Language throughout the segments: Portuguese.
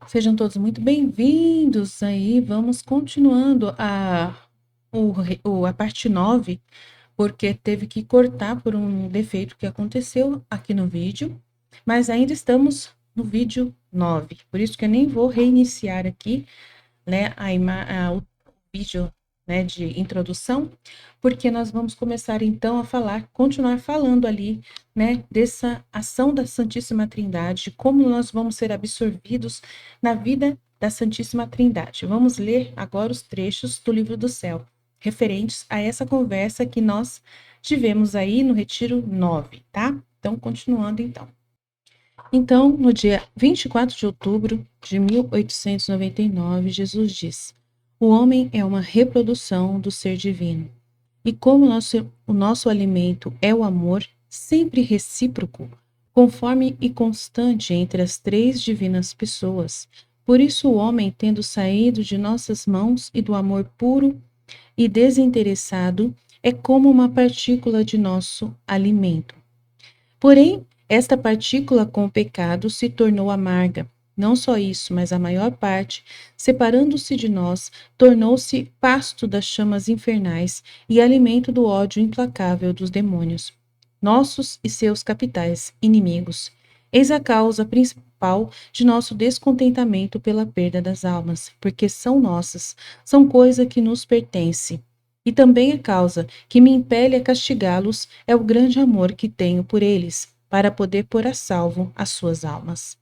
Sejam todos muito bem-vindos aí. Vamos continuando a parte 9, porque teve que cortar por um defeito que aconteceu aqui no vídeo, mas ainda estamos no vídeo 9. Por isso que eu nem vou reiniciar aqui, né, o vídeo, né, de introdução, porque nós vamos começar então a continuar falando ali, né, dessa ação da Santíssima Trindade, de como nós vamos ser absorvidos na vida da Santíssima Trindade. Vamos ler agora os trechos do Livro do Céu, referentes a essa conversa que nós tivemos aí no Retiro 9, tá? Então, continuando então. Então, no dia 24 de outubro de 1899, Jesus diz: o homem é uma reprodução do ser divino. E como o nosso alimento é o amor, sempre recíproco, conforme e constante entre as três divinas pessoas, por isso o homem, tendo saído de nossas mãos e do amor puro e desinteressado, é como uma partícula de nosso alimento. Porém, esta partícula com o pecado se tornou amarga. Não só isso, mas a maior parte, separando-se de nós, tornou-se pasto das chamas infernais e alimento do ódio implacável dos demônios, nossos e seus capitais inimigos. Eis a causa principal de nosso descontentamento pela perda das almas, porque são nossas, são coisa que nos pertence. E também a causa que me impele a castigá-los é o grande amor que tenho por eles, para poder pôr a salvo as suas almas.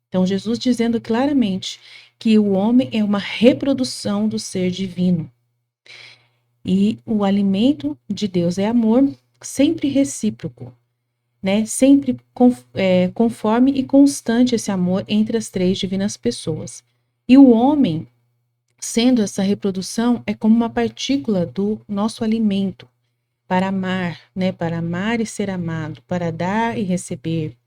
Então, Jesus dizendo claramente que o homem é uma reprodução do ser divino. E o alimento de Deus é amor, sempre recíproco, né? Sempre conforme e constante esse amor entre as três divinas pessoas. E o homem, sendo essa reprodução, é como uma partícula do nosso alimento para amar, né? Para amar e ser amado, para dar e receber.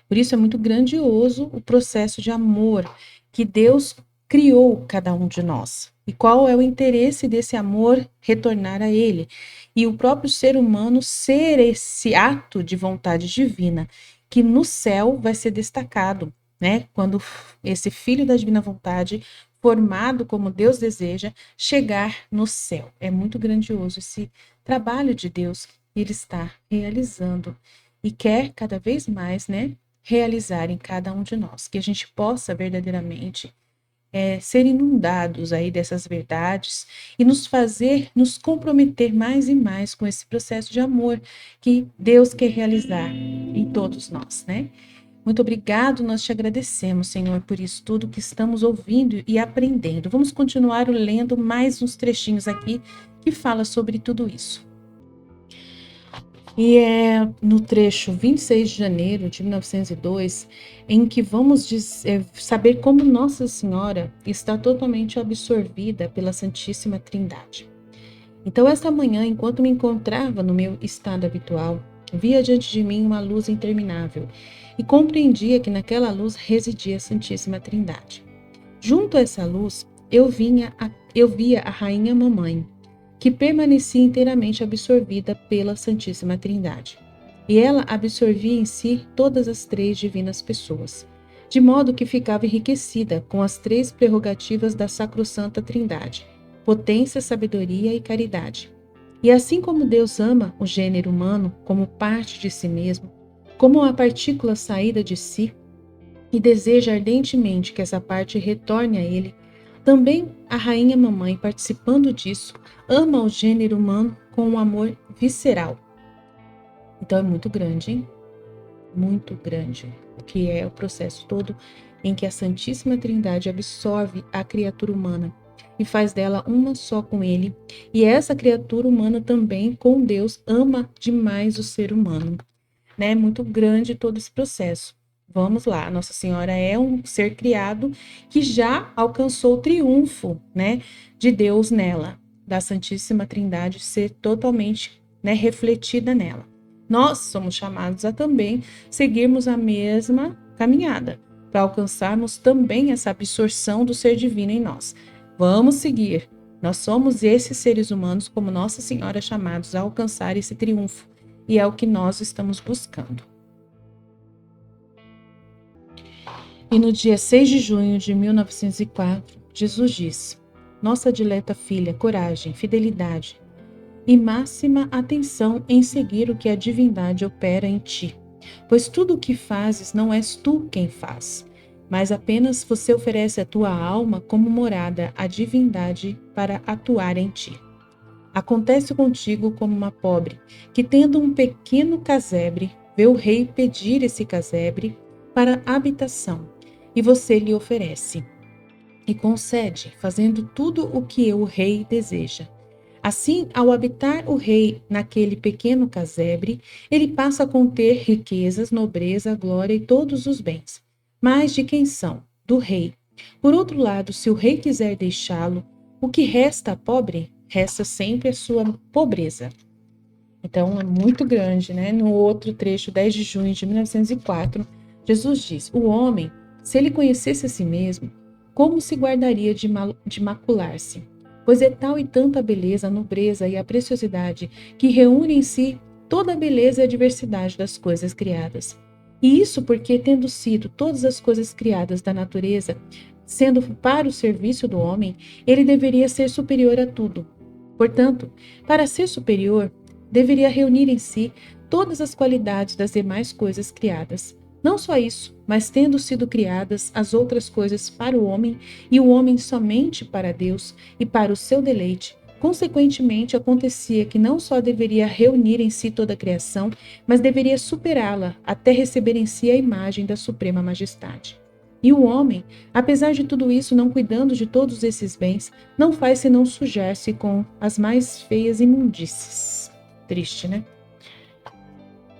Por isso é muito grandioso o processo de amor que Deus criou cada um de nós. E qual é o interesse desse amor retornar a Ele? E o próprio ser humano ser esse ato de vontade divina, que no céu vai ser destacado, né? Quando esse filho da divina vontade, formado como Deus deseja, chegar no céu. É muito grandioso esse trabalho de Deus que Ele está realizando e quer cada vez mais, né? Realizar em cada um de nós, que a gente possa verdadeiramente ser inundados aí dessas verdades e nos comprometer mais e mais com esse processo de amor que Deus quer realizar em todos nós, né? Muito obrigado, nós te agradecemos, Senhor, por isso tudo que estamos ouvindo e aprendendo. Vamos continuar lendo mais uns trechinhos aqui que fala sobre tudo isso. E é no trecho 26 de janeiro de 1902 em que vamos saber como Nossa Senhora está totalmente absorvida pela Santíssima Trindade. Então, esta manhã, enquanto me encontrava no meu estado habitual, via diante de mim uma luz interminável e compreendia que naquela luz residia a Santíssima Trindade. Junto a essa luz, eu via a Rainha Mamãe, que permanecia inteiramente absorvida pela Santíssima Trindade. E ela absorvia em si todas as três divinas pessoas, de modo que ficava enriquecida com as três prerrogativas da Sacrossanta Trindade: potência, sabedoria e caridade. E assim como Deus ama o gênero humano como parte de si mesmo, como uma partícula saída de si, e deseja ardentemente que essa parte retorne a ele, também a Rainha Mamãe, participando disso, ama o gênero humano com um amor visceral. Então é muito grande, hein? Muito grande, que é o processo todo em que a Santíssima Trindade absorve a criatura humana e faz dela uma só com ele. E essa criatura humana também, com Deus, ama demais o ser humano. Né? Muito grande todo esse processo. Vamos lá, Nossa Senhora é um ser criado que já alcançou o triunfo, né, de Deus nela, da Santíssima Trindade ser totalmente, né, refletida nela. Nós somos chamados a também seguirmos a mesma caminhada, para alcançarmos também essa absorção do ser divino em nós. Vamos seguir. Nós somos esses seres humanos, como Nossa Senhora, chamados a alcançar esse triunfo. E é o que nós estamos buscando. E no dia 6 de junho de 1904, Jesus diz: Nossa dileta filha, coragem, fidelidade e máxima atenção em seguir o que a divindade opera em ti. Pois tudo o que fazes não és tu quem faz, mas apenas você oferece a tua alma como morada à divindade para atuar em ti. Acontece contigo como uma pobre, que tendo um pequeno casebre, vê o rei pedir esse casebre para habitação, e você lhe oferece, e concede, fazendo tudo o que o rei deseja. Assim, ao habitar o rei naquele pequeno casebre, ele passa a conter riquezas, nobreza, glória e todos os bens. Mas de quem são? Do rei. Por outro lado, se o rei quiser deixá-lo, o que resta à pobre? Resta sempre a sua pobreza. Então, é muito grande, né? No outro trecho, 10 de junho de 1904, Jesus diz: O homem, se ele conhecesse a si mesmo, como se guardaria de macular-se? Pois é tal e tanto a beleza, a nobreza e a preciosidade que reúnem em si toda a beleza e a diversidade das coisas criadas. E isso porque, tendo sido todas as coisas criadas da natureza, sendo para o serviço do homem, ele deveria ser superior a tudo. Portanto, para ser superior, deveria reunir em si todas as qualidades das demais coisas criadas. Não só isso, mas tendo sido criadas as outras coisas para o homem e o homem somente para Deus e para o seu deleite, consequentemente acontecia que não só deveria reunir em si toda a criação, mas deveria superá-la até receber em si a imagem da suprema majestade. E o homem, apesar de tudo isso, não cuidando de todos esses bens, não faz senão sujar-se com as mais feias imundícies. Triste, né?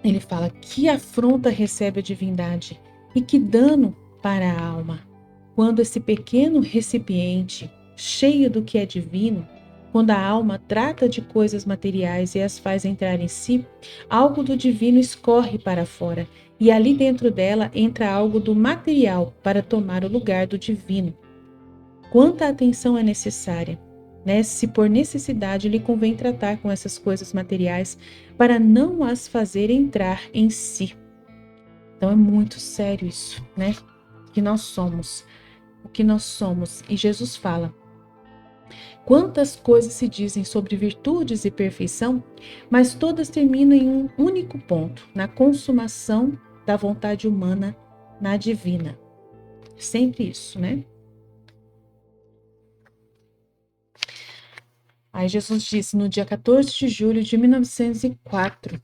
Ele fala: que afronta recebe a divindade e que dano para a alma, quando esse pequeno recipiente, cheio do que é divino, quando a alma trata de coisas materiais e as faz entrar em si, algo do divino escorre para fora, e ali dentro dela entra algo do material para tomar o lugar do divino. Quanta atenção é necessária, né? Se por necessidade lhe convém tratar com essas coisas materiais para não as fazer entrar em si. Então é muito sério isso, né? Que nós somos, o que nós somos. E Jesus fala: quantas coisas se dizem sobre virtudes e perfeição, mas todas terminam em um único ponto, na consumação da vontade humana na divina. Sempre isso, né? Aí Jesus disse no dia 14 de julho de 1904: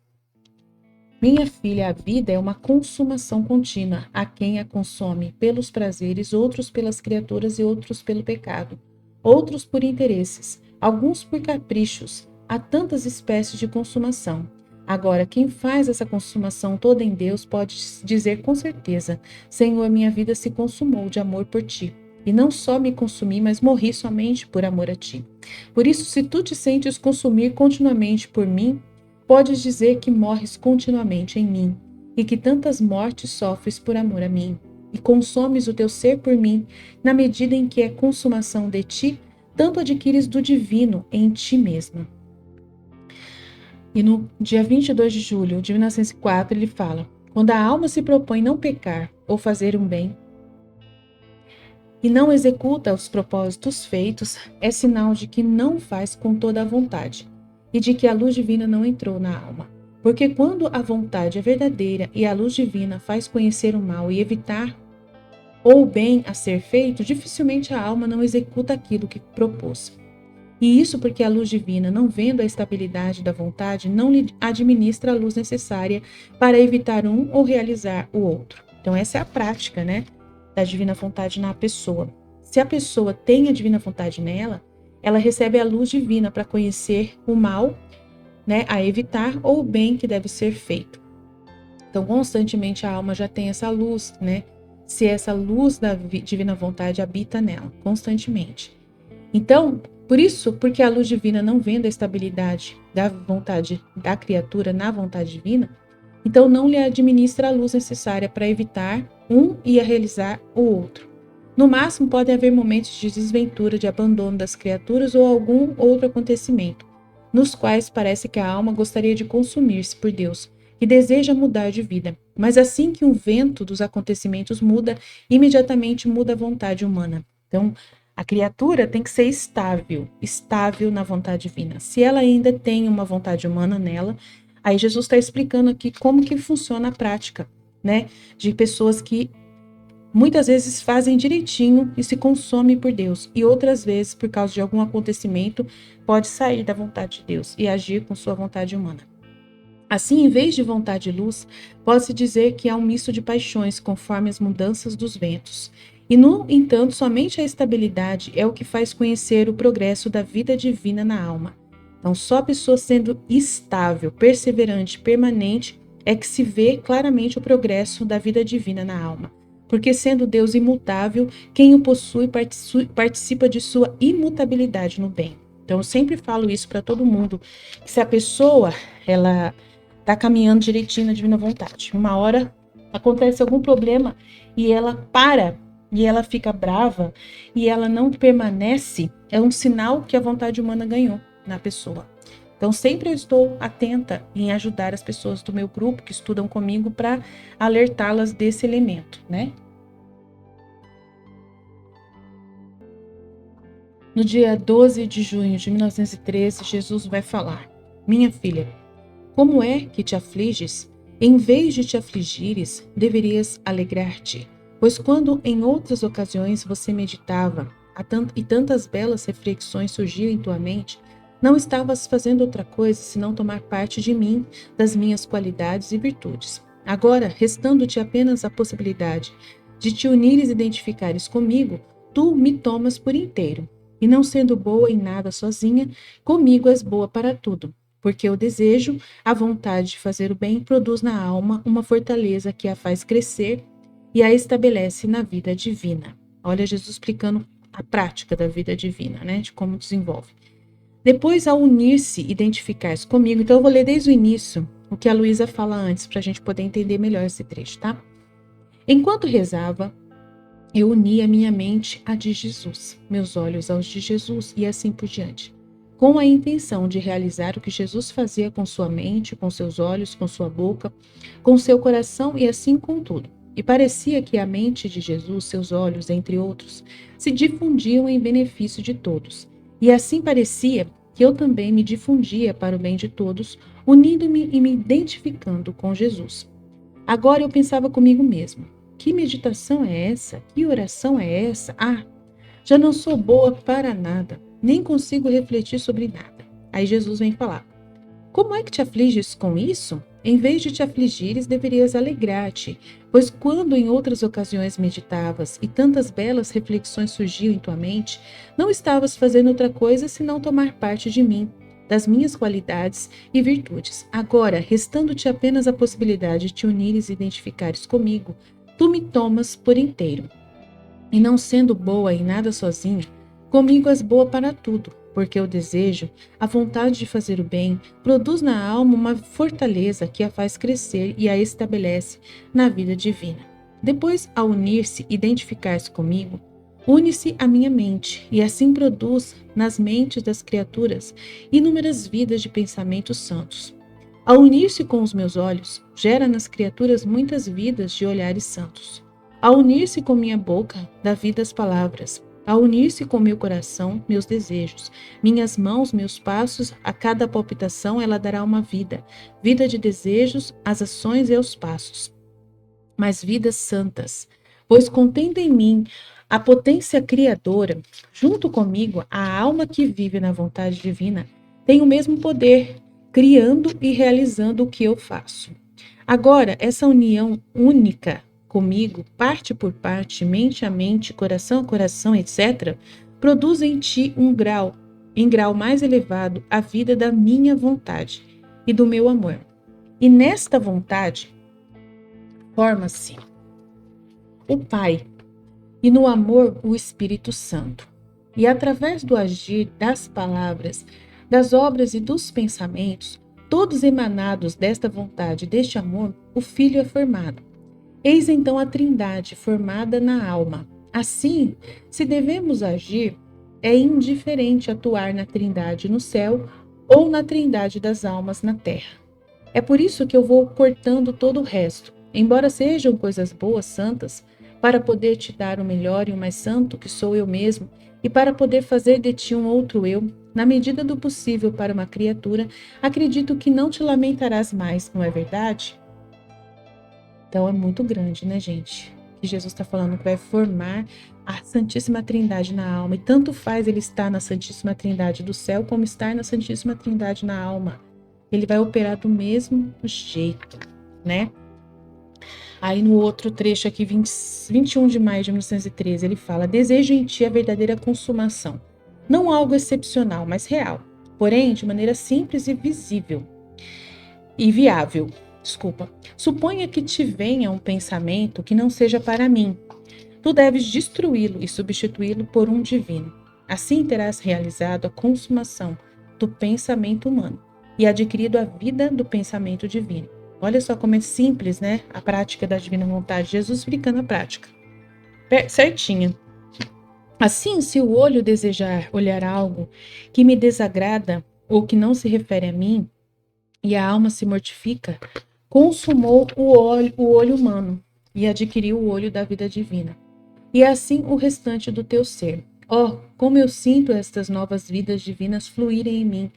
Minha filha, a vida é uma consumação contínua. Há quem a consome pelos prazeres, outros pelas criaturas e outros pelo pecado, outros por interesses, alguns por caprichos. Há tantas espécies de consumação. Agora, quem faz essa consumação toda em Deus pode dizer com certeza: Senhor, minha vida se consumou de amor por ti. E não só me consumi, mas morri somente por amor a ti. Por isso, se tu te sentes consumir continuamente por mim, podes dizer que morres continuamente em mim, e que tantas mortes sofres por amor a mim, e consomes o teu ser por mim, na medida em que é consumação de ti, tanto adquires do divino em ti mesma. E no dia 22 de julho de 1904 ele fala: quando a alma se propõe não pecar ou fazer um bem, e não executa os propósitos feitos, é sinal de que não faz com toda a vontade, e de que a luz divina não entrou na alma. Porque quando a vontade é verdadeira e a luz divina faz conhecer o mal e evitar ou o bem a ser feito, dificilmente a alma não executa aquilo que propôs. E isso porque a luz divina, não vendo a estabilidade da vontade, não lhe administra a luz necessária para evitar um ou realizar o outro. Então essa é a prática, né, da divina vontade na pessoa. Se a pessoa tem a divina vontade nela, ela recebe a luz divina para conhecer o mal, né, a evitar, ou o bem que deve ser feito. Então, constantemente a alma já tem essa luz, né? Se essa luz da divina vontade habita nela, constantemente. Então, por isso, porque a luz divina não vendo a estabilidade da vontade da criatura na vontade divina, então não lhe administra a luz necessária para evitar um e a realizar o outro. No máximo, podem haver momentos de desventura, de abandono das criaturas ou algum outro acontecimento, nos quais parece que a alma gostaria de consumir-se por Deus, e deseja mudar de vida. Mas assim que o vento dos acontecimentos muda, imediatamente muda a vontade humana. Então, a criatura tem que ser estável na vontade divina. Se ela ainda tem uma vontade humana nela, aí Jesus está explicando aqui como que funciona a prática, né? De pessoas que muitas vezes fazem direitinho e se consomem por Deus, e outras vezes, por causa de algum acontecimento, pode sair da vontade de Deus e agir com sua vontade humana. Assim, em vez de vontade e luz, pode-se dizer que há um misto de paixões conforme as mudanças dos ventos. E, no entanto, somente a estabilidade é o que faz conhecer o progresso da vida divina na alma. Então, só a pessoa sendo estável, perseverante, permanente, é que se vê claramente o progresso da vida divina na alma. Porque, sendo Deus imutável, quem o possui participa de sua imutabilidade no bem. Então, eu sempre falo isso para todo mundo, que se a pessoa, ela está caminhando direitinho na divina vontade, uma hora acontece algum problema e ela para, e ela fica brava, e ela não permanece, é um sinal que a vontade humana ganhou na pessoa. Então, sempre eu estou atenta em ajudar as pessoas do meu grupo que estudam comigo para alertá-las desse elemento, né? No dia 12 de junho de 1913, Jesus vai falar: Minha filha, como é que te afliges? Em vez de te afligires, deverias alegrar-te. Pois quando em outras ocasiões você meditava e tantas belas reflexões surgiam em tua mente, não estavas fazendo outra coisa senão tomar parte de mim, das minhas qualidades e virtudes. Agora, restando-te apenas a possibilidade de te unires e identificares comigo, tu me tomas por inteiro. E não sendo boa em nada sozinha, comigo és boa para tudo, porque o desejo, a vontade de fazer o bem produz na alma uma fortaleza que a faz crescer e a estabelece na vida divina. Olha Jesus explicando a prática da vida divina, né? De como desenvolve. Depois, ao unir-se, identificar-se comigo, então eu vou ler desde o início o que a Luísa fala antes, para a gente poder entender melhor esse trecho, tá? Enquanto rezava, eu unia minha mente à de Jesus, meus olhos aos de Jesus e assim por diante, com a intenção de realizar o que Jesus fazia com sua mente, com seus olhos, com sua boca, com seu coração e assim com tudo. E parecia que a mente de Jesus, seus olhos, entre outros, se difundiam em benefício de todos. E assim parecia que eu também me difundia para o bem de todos, unindo-me e me identificando com Jesus. Agora eu pensava comigo mesmo: que meditação é essa? Que oração é essa? Ah, já não sou boa para nada, nem consigo refletir sobre nada. Aí Jesus vem falar: como é que te afliges com isso? Em vez de te afligires, deverias alegrar-te, pois quando em outras ocasiões meditavas e tantas belas reflexões surgiam em tua mente, não estavas fazendo outra coisa senão tomar parte de mim, das minhas qualidades e virtudes. Agora, restando-te apenas a possibilidade de te unires e identificares comigo, tu me tomas por inteiro. E não sendo boa em nada sozinha, comigo és boa para tudo, porque o desejo, a vontade de fazer o bem, produz na alma uma fortaleza que a faz crescer e a estabelece na vida divina. Depois, ao unir-se e identificar-se comigo, une-se a minha mente, e assim produz nas mentes das criaturas inúmeras vidas de pensamentos santos. Ao unir-se com os meus olhos, gera nas criaturas muitas vidas de olhares santos. Ao unir-se com minha boca, dá vida às palavras. Ao unir-se com meu coração, meus desejos, minhas mãos, meus passos, a cada palpitação ela dará uma vida, vida de desejos, às ações e aos passos, mas vidas santas, pois contendo em mim a potência criadora, junto comigo, a alma que vive na vontade divina, tem o mesmo poder, criando e realizando o que eu faço. Agora, essa união única comigo, parte por parte, mente a mente, coração a coração, etc., produz em ti em grau mais elevado, a vida da minha vontade e do meu amor. E nesta vontade forma-se o Pai e no amor o Espírito Santo. E através do agir das palavras, das obras e dos pensamentos, todos emanados desta vontade e deste amor, o Filho é formado. Eis então a Trindade formada na alma. Assim, se devemos agir, é indiferente atuar na Trindade no céu ou na Trindade das almas na terra. É por isso que eu vou cortando todo o resto, embora sejam coisas boas, santas, para poder te dar o melhor e o mais santo, que sou eu mesmo, e para poder fazer de ti um outro eu, na medida do possível para uma criatura, acredito que não te lamentarás mais, não é verdade? Então é muito grande, né, gente? Que Jesus está falando que vai formar a Santíssima Trindade na alma. E tanto faz ele estar na Santíssima Trindade do céu, como estar na Santíssima Trindade na alma. Ele vai operar do mesmo jeito, né? Aí no outro trecho aqui, 21 de maio de 1913, ele fala: desejo em ti a verdadeira consumação. Não algo excepcional, mas real. Porém, de maneira simples e visível. E viável. Desculpa. Suponha que te venha um pensamento que não seja para mim. Tu deves destruí-lo e substituí-lo por um divino. Assim terás realizado a consumação do pensamento humano e adquirido a vida do pensamento divino. Olha só como é simples, né? A prática da divina vontade. Jesus explicando a prática. Certinha. Assim, se o olho desejar olhar algo que me desagrada ou que não se refere a mim, e a alma se mortifica, consumou o olho humano e adquiriu o olho da vida divina. E assim o restante do teu ser. Oh, como eu sinto estas novas vidas divinas fluírem em mim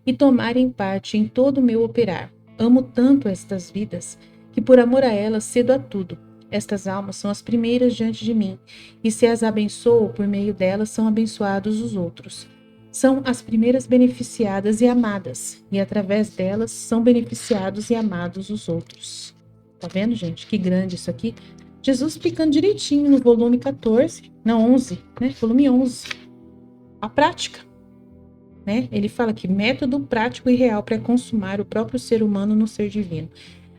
e tomarem parte em todo o meu operar. Amo tanto estas vidas que por amor a elas cedo a tudo. Estas almas são as primeiras diante de mim, e se as abençoo, por meio delas são abençoados os outros. São as primeiras beneficiadas e amadas, e através delas são beneficiados e amados os outros. Tá vendo, gente? Que grande isso aqui. Jesus explicando direitinho no volume 14, não, 11, né? Volume 11. A prática, né? Ele fala que método prático e real para consumar o próprio ser humano no ser divino.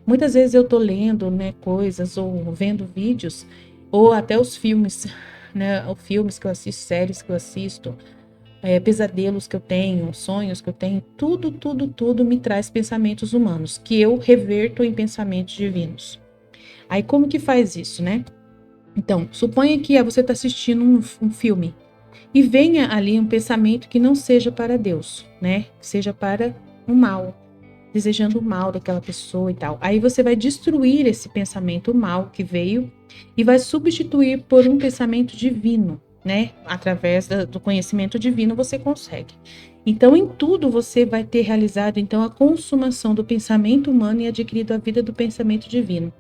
Muitas vezes eu tô lendo, né, coisas ou vendo vídeos, ou até os filmes, né? Os filmes que eu assisto, séries que eu assisto, pesadelos que eu tenho, sonhos que eu tenho, tudo me traz pensamentos humanos, que eu reverto em pensamentos divinos. Aí como que faz isso, né? Então, suponha que você está assistindo um filme e venha ali um pensamento que não seja para Deus, né? Que seja para o mal, desejando o mal daquela pessoa e tal. Aí você vai destruir esse pensamento mal que veio e vai substituir por um pensamento divino, né? Através do conhecimento divino você consegue. Então, em tudo você vai ter realizado então a consumação do pensamento humano e adquirido a vida do pensamento divino.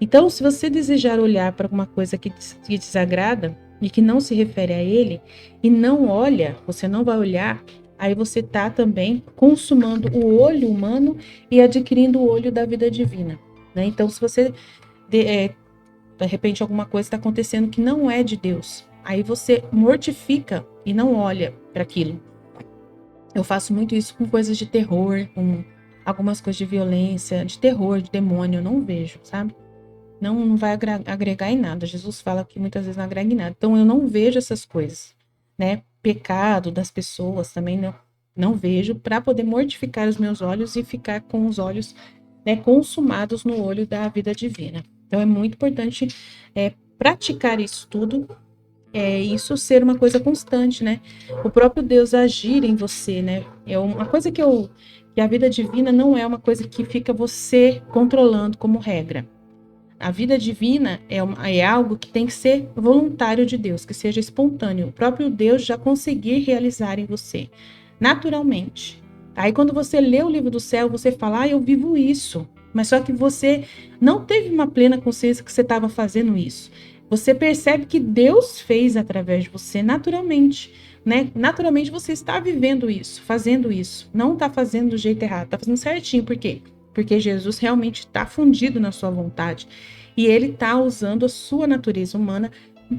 Então, se você desejar olhar para alguma coisa que te desagrada e que não se refere a ele, e não olha, você não vai olhar, aí você está também consumando o olho humano e adquirindo o olho da vida divina, né? Então, se você, de repente, alguma coisa está acontecendo que não é de Deus, aí você mortifica e não olha para aquilo. Eu faço muito isso com coisas de terror, com algumas coisas de violência, de terror, de demônio, eu não vejo, sabe? Não vai agregar em nada. Jesus fala que muitas vezes não agrega em nada. Então eu não vejo essas coisas, né? Pecado das pessoas também não vejo, para poder mortificar os meus olhos e ficar com os olhos, né, consumados no olho da vida divina. Então é muito importante praticar isso tudo, isso ser uma coisa constante, né? O próprio Deus agir em você, né? É uma coisa que a vida divina não é uma coisa que fica você controlando como regra. A vida divina é algo que tem que ser voluntário de Deus, que seja espontâneo. O próprio Deus já conseguir realizar em você, naturalmente. Aí quando você lê o livro do céu, você fala, eu vivo isso. Mas só que você não teve uma plena consciência que você estava fazendo isso. Você percebe que Deus fez através de você naturalmente, né? Naturalmente você está vivendo isso, fazendo isso. Não está fazendo do jeito errado, está fazendo certinho. Por quê? Porque Jesus realmente está fundido na sua vontade e ele está usando a sua natureza humana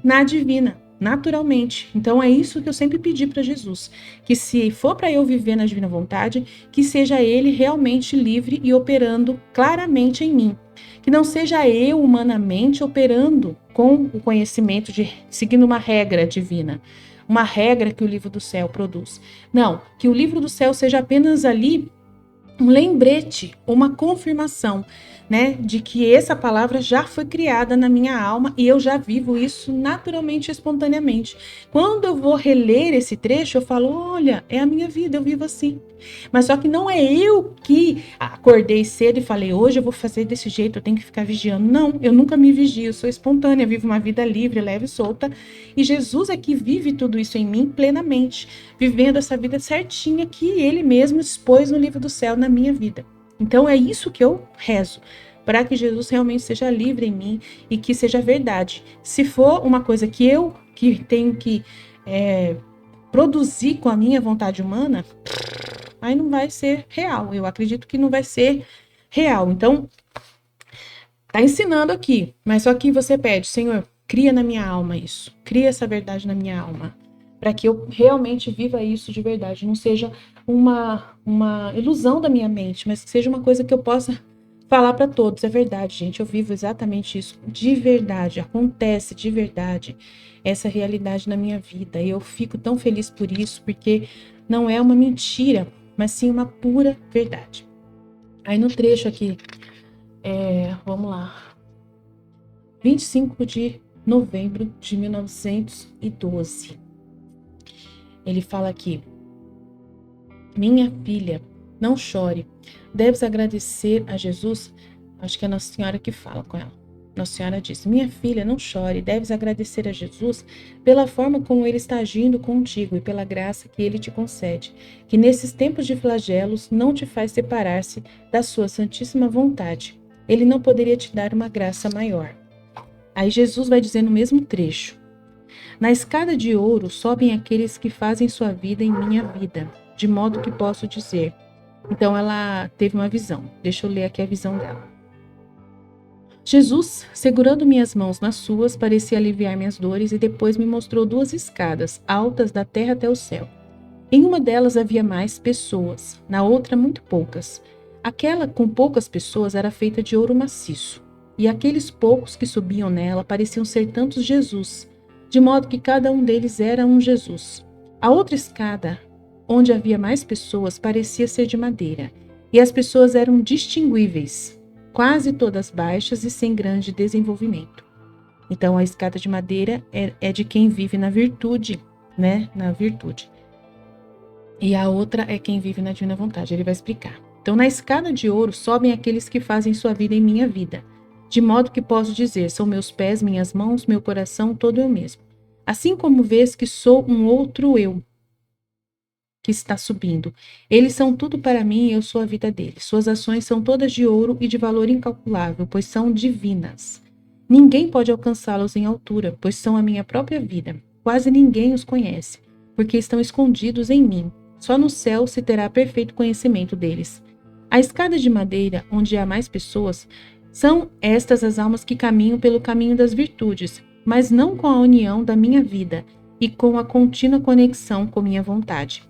na divina, naturalmente. Então é isso que eu sempre pedi para Jesus, que se for para eu viver na divina vontade, que seja ele realmente livre e operando claramente em mim, que não seja eu humanamente operando com o conhecimento seguindo uma regra divina, uma regra que o livro do céu produz. Não, que o livro do céu seja apenas ali um lembrete, uma confirmação, né, de que essa palavra já foi criada na minha alma e eu já vivo isso naturalmente, espontaneamente. Quando eu vou reler esse trecho, eu falo, olha, é a minha vida, eu vivo assim. Mas só que não é eu que acordei cedo e falei, hoje eu vou fazer desse jeito, eu tenho que ficar vigiando. Não, eu nunca me vigio, eu sou espontânea, vivo uma vida livre, leve e solta. E Jesus é que vive tudo isso em mim plenamente, vivendo essa vida certinha que ele mesmo expôs no livro do céu na minha vida. Então é isso que eu rezo, para que Jesus realmente seja livre em mim e que seja verdade. Se for uma coisa que eu que tenho que produzir com a minha vontade humana, aí não vai ser real. Eu acredito que não vai ser real. Então, tá ensinando aqui, mas só que você pede, Senhor, cria na minha alma isso, cria essa verdade na minha alma, para que eu realmente viva isso de verdade, não seja uma ilusão da minha mente, mas que seja uma coisa que eu possa falar para todos. É verdade, gente, eu vivo exatamente isso de verdade, acontece de verdade essa realidade na minha vida, e eu fico tão feliz por isso, porque não é uma mentira, mas sim uma pura verdade. Aí no trecho aqui, vamos lá, 25 de novembro de 1912, ele fala aqui, minha filha, não chore, deves agradecer a Jesus, acho que é Nossa Senhora que fala com ela. Nossa Senhora diz, minha filha, não chore, deves agradecer a Jesus pela forma como Ele está agindo contigo e pela graça que Ele te concede, que nesses tempos de flagelos não te faz separar-se da sua santíssima vontade. Ele não poderia te dar uma graça maior. Aí Jesus vai dizer no mesmo trecho, na escada de ouro sobem aqueles que fazem sua vida em minha vida, de modo que posso dizer. Então ela teve uma visão, deixa eu ler aqui a visão dela. Jesus, segurando minhas mãos nas suas, parecia aliviar minhas dores e depois me mostrou 2 escadas, altas da terra até o céu. Em uma delas havia mais pessoas, na outra muito poucas. Aquela com poucas pessoas era feita de ouro maciço, e aqueles poucos que subiam nela pareciam ser tantos Jesus, de modo que cada um deles era um Jesus. A outra escada, onde havia mais pessoas, parecia ser de madeira, e as pessoas eram distinguíveis, quase todas baixas e sem grande desenvolvimento. Então, a escada de madeira é de quem vive na virtude, né? Na virtude. E a outra é quem vive na divina vontade. Ele vai explicar. Então, na escada de ouro sobem aqueles que fazem sua vida em minha vida, de modo que posso dizer, são meus pés, minhas mãos, meu coração, todo eu mesmo. Assim como vês que sou um outro eu, que está subindo. Eles são tudo para mim e eu sou a vida deles. Suas ações são todas de ouro e de valor incalculável, pois são divinas. Ninguém pode alcançá-los em altura, pois são a minha própria vida. Quase ninguém os conhece, porque estão escondidos em mim. Só no céu se terá perfeito conhecimento deles. A escada de madeira, onde há mais pessoas, são estas as almas que caminham pelo caminho das virtudes, mas não com a união da minha vida e com a contínua conexão com minha vontade.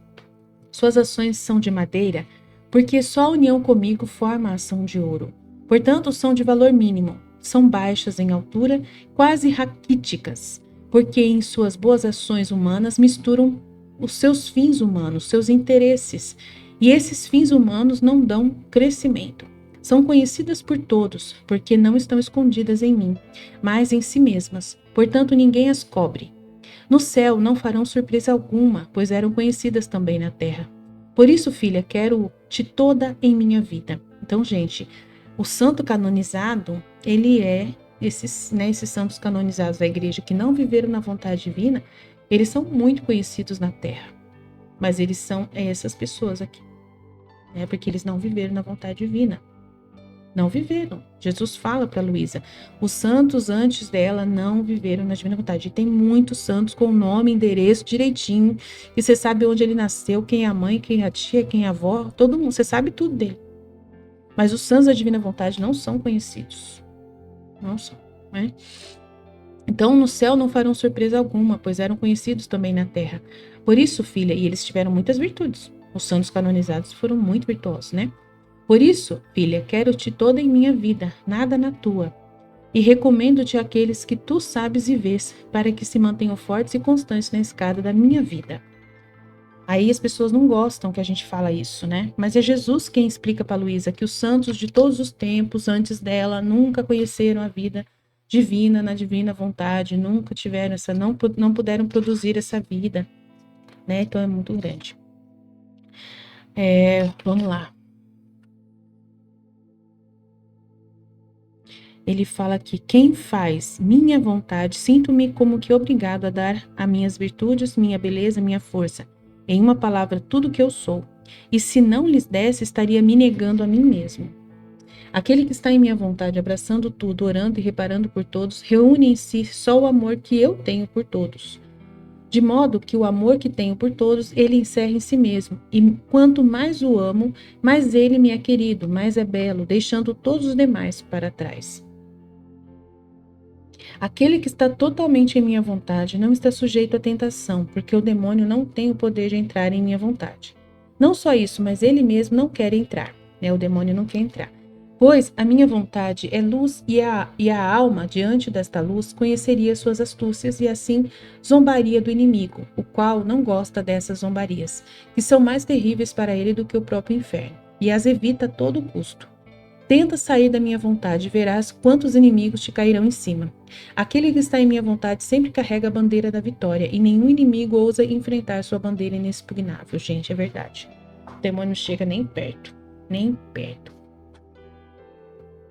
Suas ações são de madeira, porque só a união comigo forma a ação de ouro. Portanto, são de valor mínimo, são baixas em altura, quase raquíticas, porque em suas boas ações humanas misturam os seus fins humanos, seus interesses, e esses fins humanos não dão crescimento. São conhecidas por todos, porque não estão escondidas em mim, mas em si mesmas. Portanto, ninguém as cobre. No céu não farão surpresa alguma, pois eram conhecidas também na terra. Por isso, filha, quero-te toda em minha vida. Então, gente, o santo canonizado, ele é esses santos canonizados da igreja que não viveram na vontade divina, eles são muito conhecidos na terra. Mas eles são essas pessoas aqui, né? Porque eles não viveram na vontade divina. Não viveram. Jesus fala para Luísa, os santos antes dela não viveram na divina vontade. E tem muitos santos com nome, endereço direitinho, e você sabe onde ele nasceu, quem é a mãe, quem é a tia, quem é a avó, todo mundo, você sabe tudo dele. Mas os santos da divina vontade não são conhecidos. Não são, né? Então no céu não farão surpresa alguma, pois eram conhecidos também na terra. Por isso, filha, e eles tiveram muitas virtudes. Os santos canonizados foram muito virtuosos, né? Por isso, filha, quero-te toda em minha vida, nada na tua. E recomendo-te aqueles que tu sabes e vês, para que se mantenham fortes e constantes na escada da minha vida. Aí as pessoas não gostam que a gente fala isso, né? Mas é Jesus quem explica para Luísa que os santos de todos os tempos antes dela nunca conheceram a vida divina, na divina vontade, nunca tiveram essa, não puderam produzir essa vida, né? Então é muito grande. Vamos lá. Ele fala que quem faz minha vontade, sinto-me como que obrigado a dar a minhas virtudes, minha beleza, minha força. Em uma palavra, tudo que eu sou. E se não lhes desse, estaria me negando a mim mesmo. Aquele que está em minha vontade, abraçando tudo, orando e reparando por todos, reúne em si só o amor que eu tenho por todos. De modo que o amor que tenho por todos, ele encerra em si mesmo. E quanto mais o amo, mais ele me é querido, mais é belo, deixando todos os demais para trás. Aquele que está totalmente em minha vontade não está sujeito à tentação, porque o demônio não tem o poder de entrar em minha vontade. Não só isso, mas ele mesmo não quer entrar, né? O demônio não quer entrar. Pois a minha vontade é luz e a alma, diante desta luz, conheceria suas astúcias e assim zombaria do inimigo, o qual não gosta dessas zombarias, que são mais terríveis para ele do que o próprio inferno, e as evita a todo custo. Tenta sair da minha vontade, verás quantos inimigos te cairão em cima. Aquele que está em minha vontade sempre carrega a bandeira da vitória, e nenhum inimigo ousa enfrentar sua bandeira inexpugnável. Gente, é verdade. O demônio não chega nem perto. Nem perto.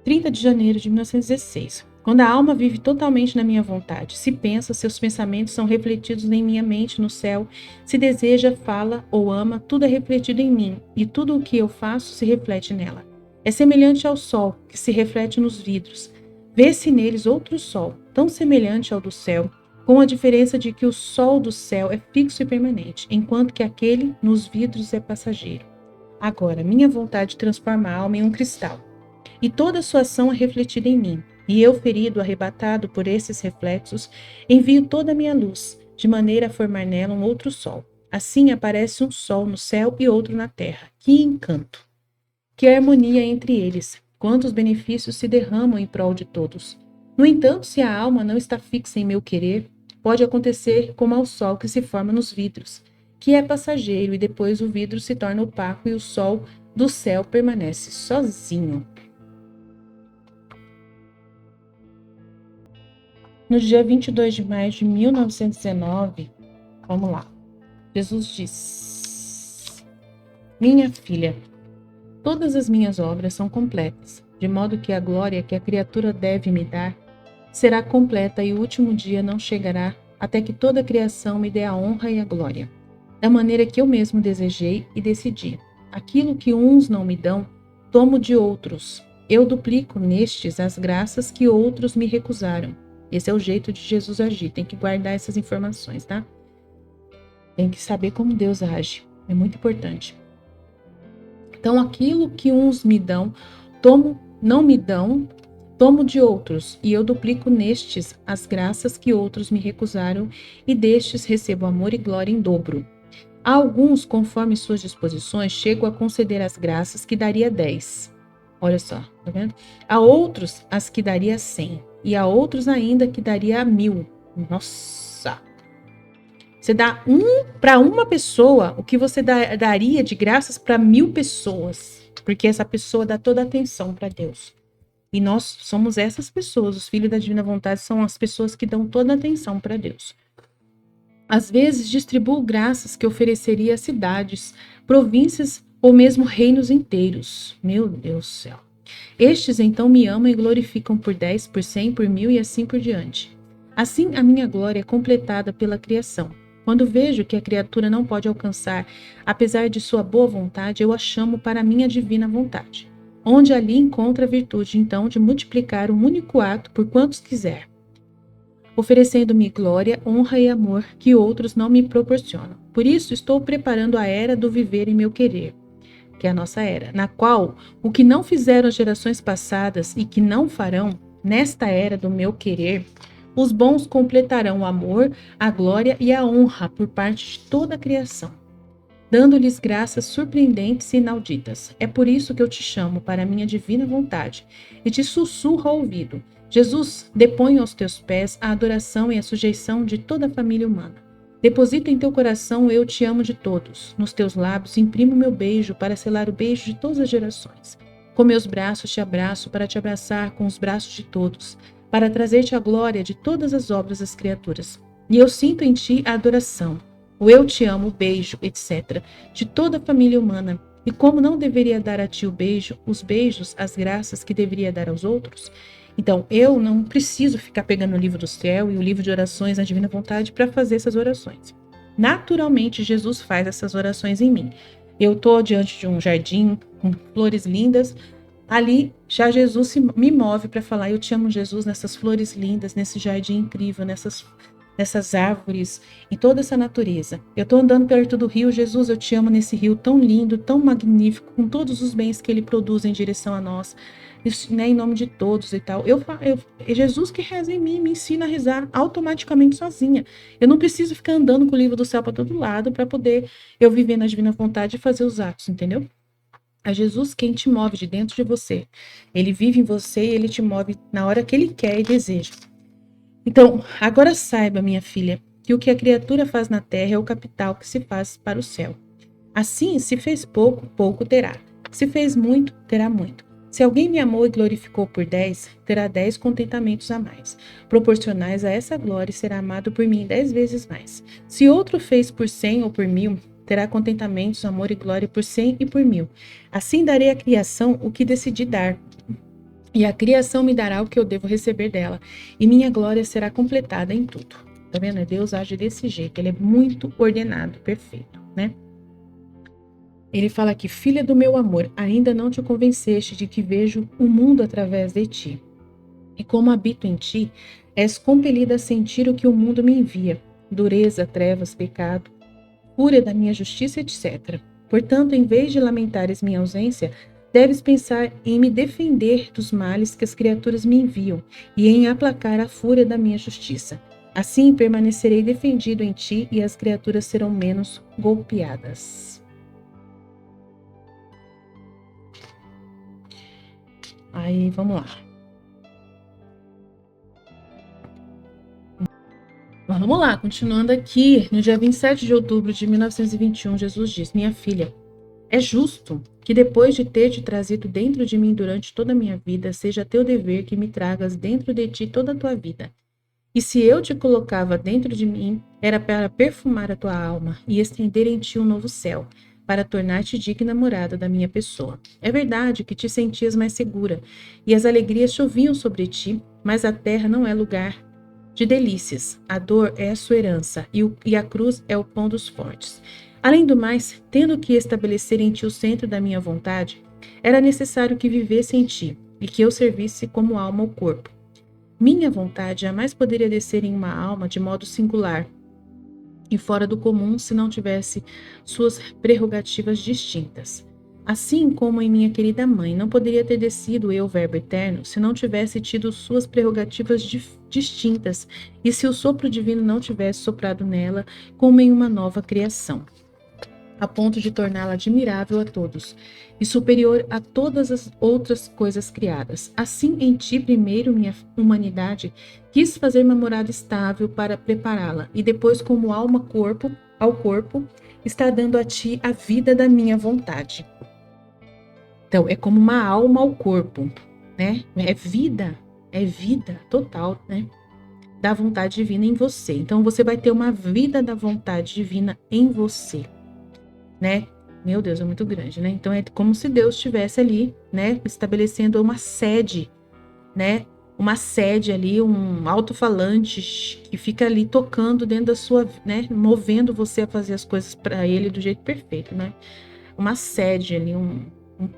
30 de janeiro de 1916. Quando a alma vive totalmente na minha vontade, se pensa, seus pensamentos são refletidos em minha mente no céu, se deseja, fala ou ama, tudo é refletido em mim, e tudo o que eu faço se reflete nela. É semelhante ao sol, que se reflete nos vidros. Vê-se neles outro sol, tão semelhante ao do céu, com a diferença de que o sol do céu é fixo e permanente, enquanto que aquele nos vidros é passageiro. Agora, minha vontade transforma a alma em um cristal, e toda a sua ação é refletida em mim. E eu, ferido, arrebatado por esses reflexos, envio toda a minha luz, de maneira a formar nela um outro sol. Assim aparece um sol no céu e outro na terra. Que encanto! Que harmonia entre eles! Quantos benefícios se derramam em prol de todos! No entanto, se a alma não está fixa em meu querer, pode acontecer como ao sol que se forma nos vidros, que é passageiro e depois o vidro se torna opaco e o sol do céu permanece sozinho. No dia 22 de maio de 1919, vamos lá, Jesus diz: Minha filha, todas as minhas obras são completas, de modo que a glória que a criatura deve me dar será completa e o último dia não chegará até que toda a criação me dê a honra e a glória, da maneira que eu mesmo desejei e decidi. Aquilo que uns não me dão, tomo de outros. Eu duplico nestes as graças que outros me recusaram. Esse é o jeito de Jesus agir. Tem que guardar essas informações, tá? Tem que saber como Deus age. É muito importante. Então, aquilo que uns me dão, não me dão, tomo de outros, e eu duplico nestes as graças que outros me recusaram, e destes recebo amor e glória em dobro. A alguns, conforme suas disposições, chego a conceder as graças que daria 10. Olha só, tá vendo? A outros, as que daria 100. E a outros ainda que daria 1000. Nossa! Você dá para uma pessoa o que você daria de graças para 1000 pessoas. Porque essa pessoa dá toda a atenção para Deus. E nós somos essas pessoas. Os filhos da divina vontade são as pessoas que dão toda a atenção para Deus. Às vezes distribuo graças que ofereceria a cidades, províncias ou mesmo reinos inteiros. Meu Deus do céu. Estes então me amam e glorificam por 10, por 100, por 1000 e assim por diante. Assim a minha glória é completada pela criação. Quando vejo que a criatura não pode alcançar, apesar de sua boa vontade, eu a chamo para a minha divina vontade, onde ali encontra a virtude então de multiplicar um único ato por quantos quiser, oferecendo-me glória, honra e amor que outros não me proporcionam. Por isso estou preparando a era do viver em meu querer, que é a nossa era, na qual o que não fizeram as gerações passadas e que não farão, nesta era do meu querer, os bons completarão o amor, a glória e a honra por parte de toda a criação, dando-lhes graças surpreendentes e inauditas. É por isso que eu te chamo para a minha divina vontade e te sussurro ao ouvido: Jesus, deponho aos teus pés a adoração e a sujeição de toda a família humana. Deposito em teu coração o eu te amo de todos. Nos teus lábios imprimo meu beijo para selar o beijo de todas as gerações. Com meus braços te abraço para te abraçar com os braços de todos, para trazer-te a glória de todas as obras das criaturas. E eu sinto em ti a adoração, o eu te amo, o beijo, etc., de toda a família humana. E como não deveria dar a ti o beijo, os beijos, as graças que deveria dar aos outros? Então, eu não preciso ficar pegando o livro do céu e o livro de orações na Divina Vontade para fazer essas orações. Naturalmente, Jesus faz essas orações em mim. Eu estou diante de um jardim com flores lindas. Ali, já Jesus me move para falar: eu te amo, Jesus, nessas flores lindas, nesse jardim incrível, nessas árvores, em toda essa natureza. Eu estou andando perto do rio. Jesus, eu te amo nesse rio tão lindo, tão magnífico, com todos os bens que ele produz em direção a nós. Isso, né, em nome de todos e tal. É Jesus que reza em mim, me ensina a rezar automaticamente sozinha. Eu não preciso ficar andando com o livro do céu para todo lado para poder eu viver na divina vontade e fazer os atos, entendeu? É Jesus quem te move de dentro de você. Ele vive em você e ele te move na hora que ele quer e deseja. Então, agora saiba, minha filha, que o que a criatura faz na terra é o capital que se faz para o céu. Assim, se fez pouco, pouco terá. Se fez muito, terá muito. Se alguém me amou e glorificou por 10, terá 10 contentamentos a mais, proporcionais a essa glória, e será amado por mim 10 vezes mais. Se outro fez por 100 ou por 1000, terá contentamentos, amor e glória por 100 e por 1000. Assim darei à criação o que decidi dar, e a criação me dará o que eu devo receber dela, e minha glória será completada em tudo. Tá vendo? Deus age desse jeito, ele é muito ordenado, perfeito, né? Ele fala aqui: filha do meu amor, ainda não te convenceste de que vejo o mundo através de ti. E como habito em ti, és compelida a sentir o que o mundo me envia: dureza, trevas, pecado, fúria da minha justiça, etc. Portanto, em vez de lamentares minha ausência, deves pensar em me defender dos males que as criaturas me enviam e em aplacar a fúria da minha justiça. Assim permanecerei defendido em ti e as criaturas serão menos golpeadas. Aí, vamos lá. Vamos lá, continuando aqui. No dia 27 de outubro de 1921, Jesus diz: minha filha, é justo que depois de ter te trazido dentro de mim durante toda a minha vida, seja teu dever que me tragas dentro de ti toda a tua vida. E se eu te colocava dentro de mim, era para perfumar a tua alma e estender em ti um novo céu, para tornar-te digna morada da minha pessoa. É verdade que te sentias mais segura, e as alegrias choviam sobre ti, mas a terra não é lugar de delícias. A dor é a sua herança, e a cruz é o pão dos fortes. Além do mais, tendo que estabelecer em ti o centro da minha vontade, era necessário que vivesse em ti, e que eu servisse como alma ao corpo. Minha vontade jamais poderia descer em uma alma de modo singular e fora do comum se não tivesse suas prerrogativas distintas. Assim como em minha querida mãe, não poderia ter descido eu, Verbo Eterno, se não tivesse tido suas prerrogativas distintas e se o sopro divino não tivesse soprado nela como em uma nova criação, a ponto de torná-la admirável a todos e superior a todas as outras coisas criadas. Assim, em ti, primeiro, minha humanidade, quis fazer uma morada estável para prepará-la, e depois, como alma ao corpo, está dando a ti a vida da minha vontade. Então, é como uma alma ao corpo, né? É vida total, né? Da vontade divina em você. Então, você vai ter uma vida da vontade divina em você, né? Meu Deus, é muito grande, né? Então é como se Deus estivesse ali, né, estabelecendo uma sede, né? Uma sede ali, um alto-falante que fica ali tocando dentro da sua, né, movendo você a fazer as coisas para ele do jeito perfeito, né? Uma sede ali, um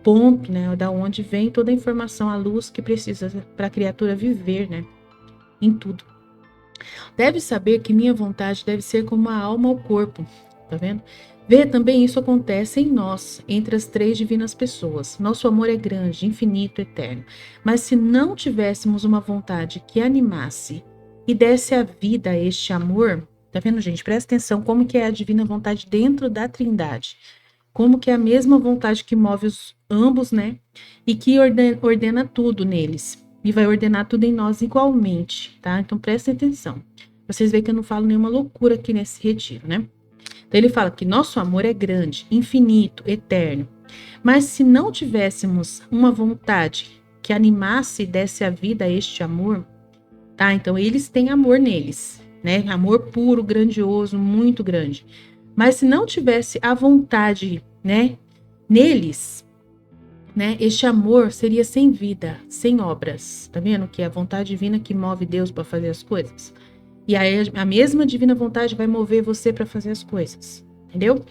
ponto, né, da onde vem toda a informação, a luz que precisa para a criatura viver, né? Em tudo. Deve saber que minha vontade deve ser como a alma ao corpo, tá vendo? Vê, também isso acontece em nós, entre as três divinas pessoas. Nosso amor é grande, infinito, eterno. Mas se não tivéssemos uma vontade que animasse e desse a vida a este amor, tá vendo, gente? Presta atenção como que é a divina vontade dentro da Trindade. Como que é a mesma vontade que move ambos, né? E que ordena tudo neles. E vai ordenar tudo em nós igualmente, tá? Então, prestem atenção. Vocês veem que eu não falo nenhuma loucura aqui nesse retiro, né? Então ele fala que nosso amor é grande, infinito, eterno. Mas se não tivéssemos uma vontade que animasse e desse a vida a este amor, tá? Então eles têm amor neles, né? Amor puro, grandioso, muito grande. Mas se não tivesse a vontade, né, neles, né, este amor seria sem vida, sem obras. Tá vendo que é a vontade divina que move Deus para fazer as coisas? E aí a mesma divina vontade vai mover você para fazer as coisas, entendeu?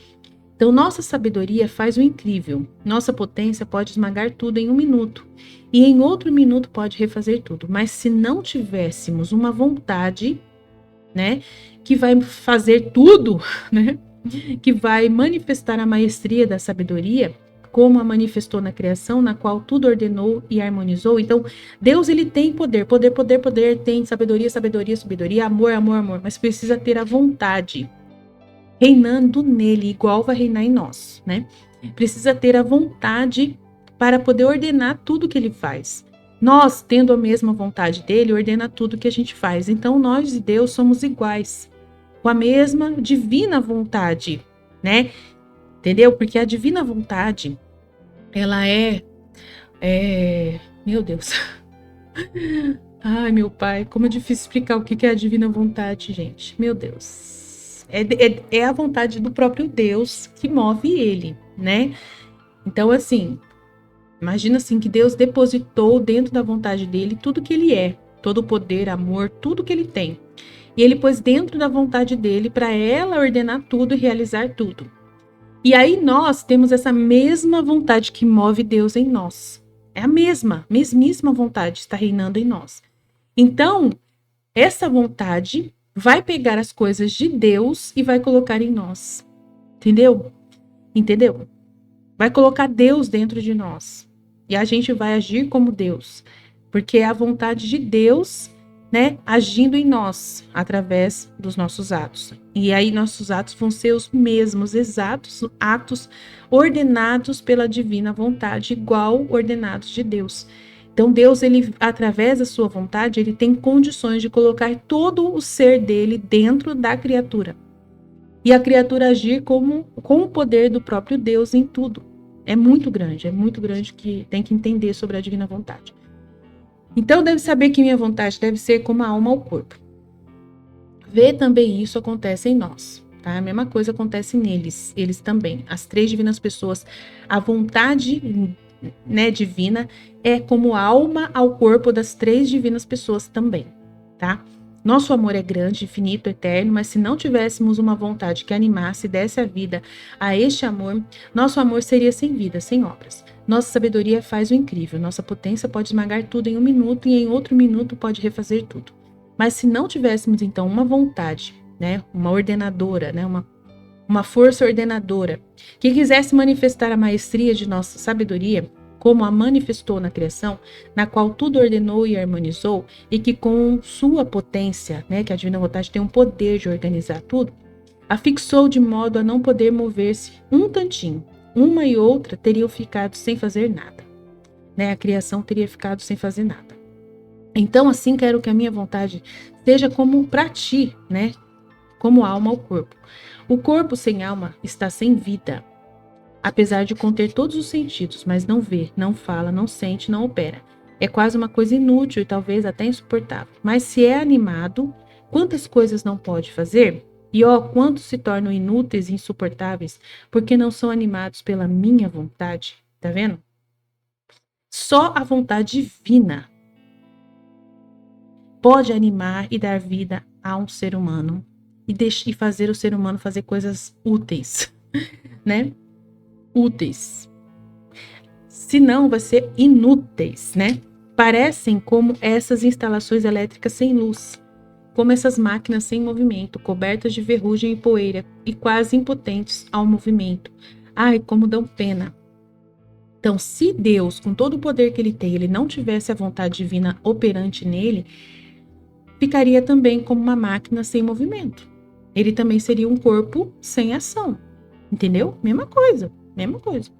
Então nossa sabedoria faz o incrível. Nossa potência pode esmagar tudo em um minuto e em outro minuto pode refazer tudo. Mas se não tivéssemos uma vontade, né, que vai fazer tudo, né, que vai manifestar a maestria da sabedoria, como a manifestou na criação, na qual tudo ordenou e harmonizou. Então, Deus, ele tem poder, poder, poder, poder, tem sabedoria, sabedoria, sabedoria, amor, amor, amor, mas precisa ter a vontade reinando nele, igual vai reinar em nós, né? Precisa ter a vontade para poder ordenar tudo que ele faz. Nós, tendo a mesma vontade dele, ordena tudo que a gente faz. Então, nós e Deus somos iguais, com a mesma divina vontade, né? Entendeu? Porque a divina vontade, ela meu Deus. Ai, meu pai, como é difícil explicar o que é a divina vontade, gente. Meu Deus. É a vontade do próprio Deus que move ele, né? Então, assim, imagina assim que Deus depositou dentro da vontade dele tudo que ele é, todo o poder, amor, tudo que ele tem. E ele pôs dentro da vontade dele para ela ordenar tudo e realizar tudo. E aí nós temos essa mesma vontade que move Deus em nós. É a mesmíssima vontade está reinando em nós. Então, essa vontade vai pegar as coisas de Deus e vai colocar em nós. Entendeu? Entendeu? Vai colocar Deus dentro de nós. E a gente vai agir como Deus. Porque é a vontade de Deus, né, agindo em nós, através dos nossos atos. E aí nossos atos vão ser os mesmos, exatos atos ordenados pela divina vontade, igual ordenados de Deus. Então Deus, ele, através da sua vontade, ele tem condições de colocar todo o ser dele dentro da criatura. E a criatura agir com o poder do próprio Deus em tudo. É muito grande que tem que entender sobre a divina vontade. Então, deve saber que minha vontade deve ser como a alma ao corpo. Vê também isso acontece em nós, tá? A mesma coisa acontece neles, eles também. As três divinas pessoas, a vontade, né, divina é como alma ao corpo das três divinas pessoas também, tá? Nosso amor é grande, infinito, eterno, mas se não tivéssemos uma vontade que animasse e desse a vida a este amor, nosso amor seria sem vida, sem obras. Nossa sabedoria faz o incrível, nossa potência pode esmagar tudo em um minuto e em outro minuto pode refazer tudo. Mas se não tivéssemos, então, uma vontade, né, uma ordenadora, né, uma força ordenadora, que quisesse manifestar a maestria de nossa sabedoria, como a manifestou na criação, na qual tudo ordenou e harmonizou, e que com sua potência, né, que a divina vontade tem um poder de organizar tudo, a fixou de modo a não poder mover-se um tantinho. Uma e outra teriam ficado sem fazer nada, né? A criação teria ficado sem fazer nada. Então, assim, quero que a minha vontade seja como para ti, né? Como alma ao corpo. O corpo sem alma está sem vida, apesar de conter todos os sentidos, mas não vê, não fala, não sente, não opera. É quase uma coisa inútil e talvez até insuportável. Mas se é animado, quantas coisas não pode fazer? E ó, quantos se tornam inúteis e insuportáveis porque não são animados pela minha vontade? Tá vendo? Só a vontade divina pode animar e dar vida a um ser humano e fazer o ser humano fazer coisas úteis, né? Úteis. Senão vai ser inúteis, né? Parecem como essas instalações elétricas sem luz, como essas máquinas sem movimento, cobertas de verrugem e poeira e quase impotentes ao movimento. Ai, como dão pena. Então, se Deus, com todo o poder que ele tem, ele não tivesse a vontade divina operante nele, ficaria também como uma máquina sem movimento. Ele também seria um corpo sem ação. Entendeu? Mesma coisa, mesma coisa.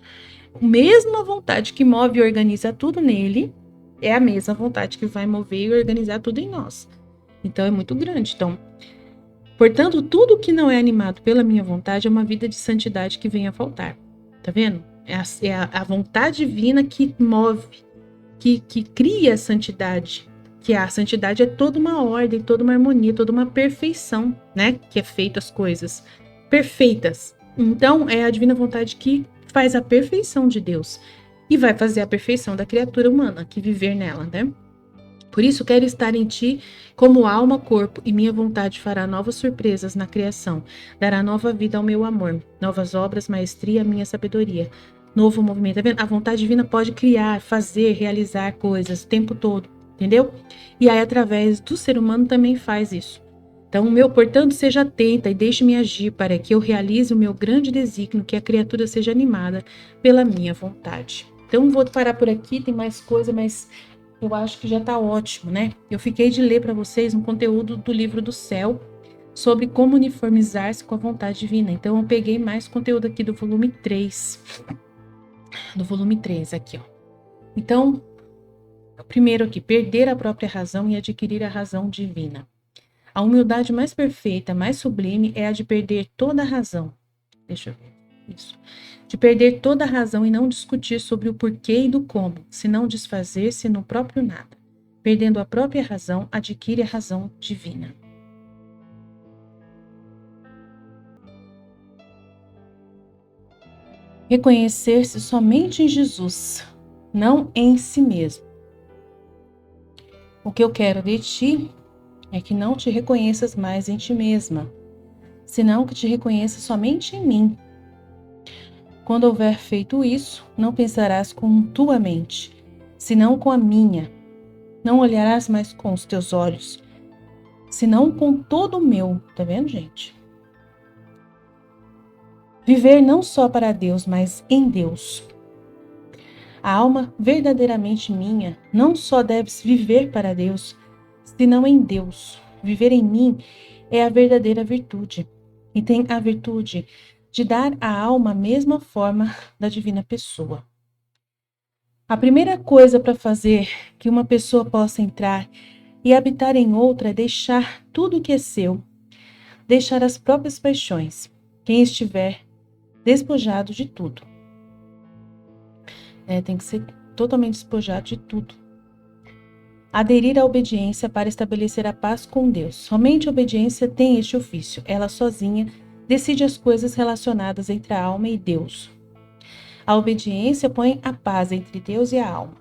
A mesma vontade que move e organiza tudo nele é a mesma vontade que vai mover e organizar tudo em nós. Então é muito grande. Então, portanto, tudo que não é animado pela minha vontade é uma vida de santidade que vem a faltar. Tá vendo? É a vontade divina que move, que cria a santidade. Que a santidade é toda uma ordem, toda uma harmonia, toda uma perfeição, né? Que é feito as coisas perfeitas. Então, é a divina vontade que faz a perfeição de Deus e vai fazer a perfeição da criatura humana, que viver nela, né? Por isso, quero estar em ti como alma, corpo, e minha vontade fará novas surpresas na criação, dará nova vida ao meu amor, novas obras, maestria à minha sabedoria, novo movimento. Tá vendo? A vontade divina pode criar, fazer, realizar coisas o tempo todo, entendeu? E aí, através do ser humano, também faz isso. Então, portanto, seja atenta e deixe-me agir para que eu realize o meu grande desígnio, que a criatura seja animada pela minha vontade. Então, vou parar por aqui, tem mais coisa, mas eu acho que já está ótimo, né? Eu fiquei de ler para vocês um conteúdo do livro do céu sobre como uniformizar-se com a vontade divina. Então, eu peguei mais conteúdo aqui do volume 3. Do volume 3 aqui, ó. Então, primeiro aqui, perder a própria razão e adquirir a razão divina. A humildade mais perfeita, mais sublime, é a de perder toda a razão. Deixa eu ver. Isso. De perder toda a razão e não discutir sobre o porquê e do como, senão desfazer-se no próprio nada. Perdendo a própria razão, adquire a razão divina. Reconhecer-se somente em Jesus, não em si mesmo. O que eu quero de ti é que não te reconheças mais em ti mesma, senão que te reconheças somente em mim. Quando houver feito isso, não pensarás com tua mente, senão com a minha. Não olharás mais com os teus olhos, senão com todo o meu. Tá vendo, gente? Viver não só para Deus, mas em Deus. A alma verdadeiramente minha não só deve viver para Deus, senão em Deus. Viver em mim é a verdadeira virtude. E tem a virtude de dar à alma a mesma forma da divina pessoa. A primeira coisa para fazer que uma pessoa possa entrar e habitar em outra é deixar tudo o que é seu, deixar as próprias paixões, quem estiver despojado de tudo. Tem que ser totalmente despojado de tudo. Aderir à obediência para estabelecer a paz com Deus. Somente a obediência tem este ofício. Ela sozinha decide as coisas relacionadas entre a alma e Deus. A obediência põe a paz entre Deus e a alma.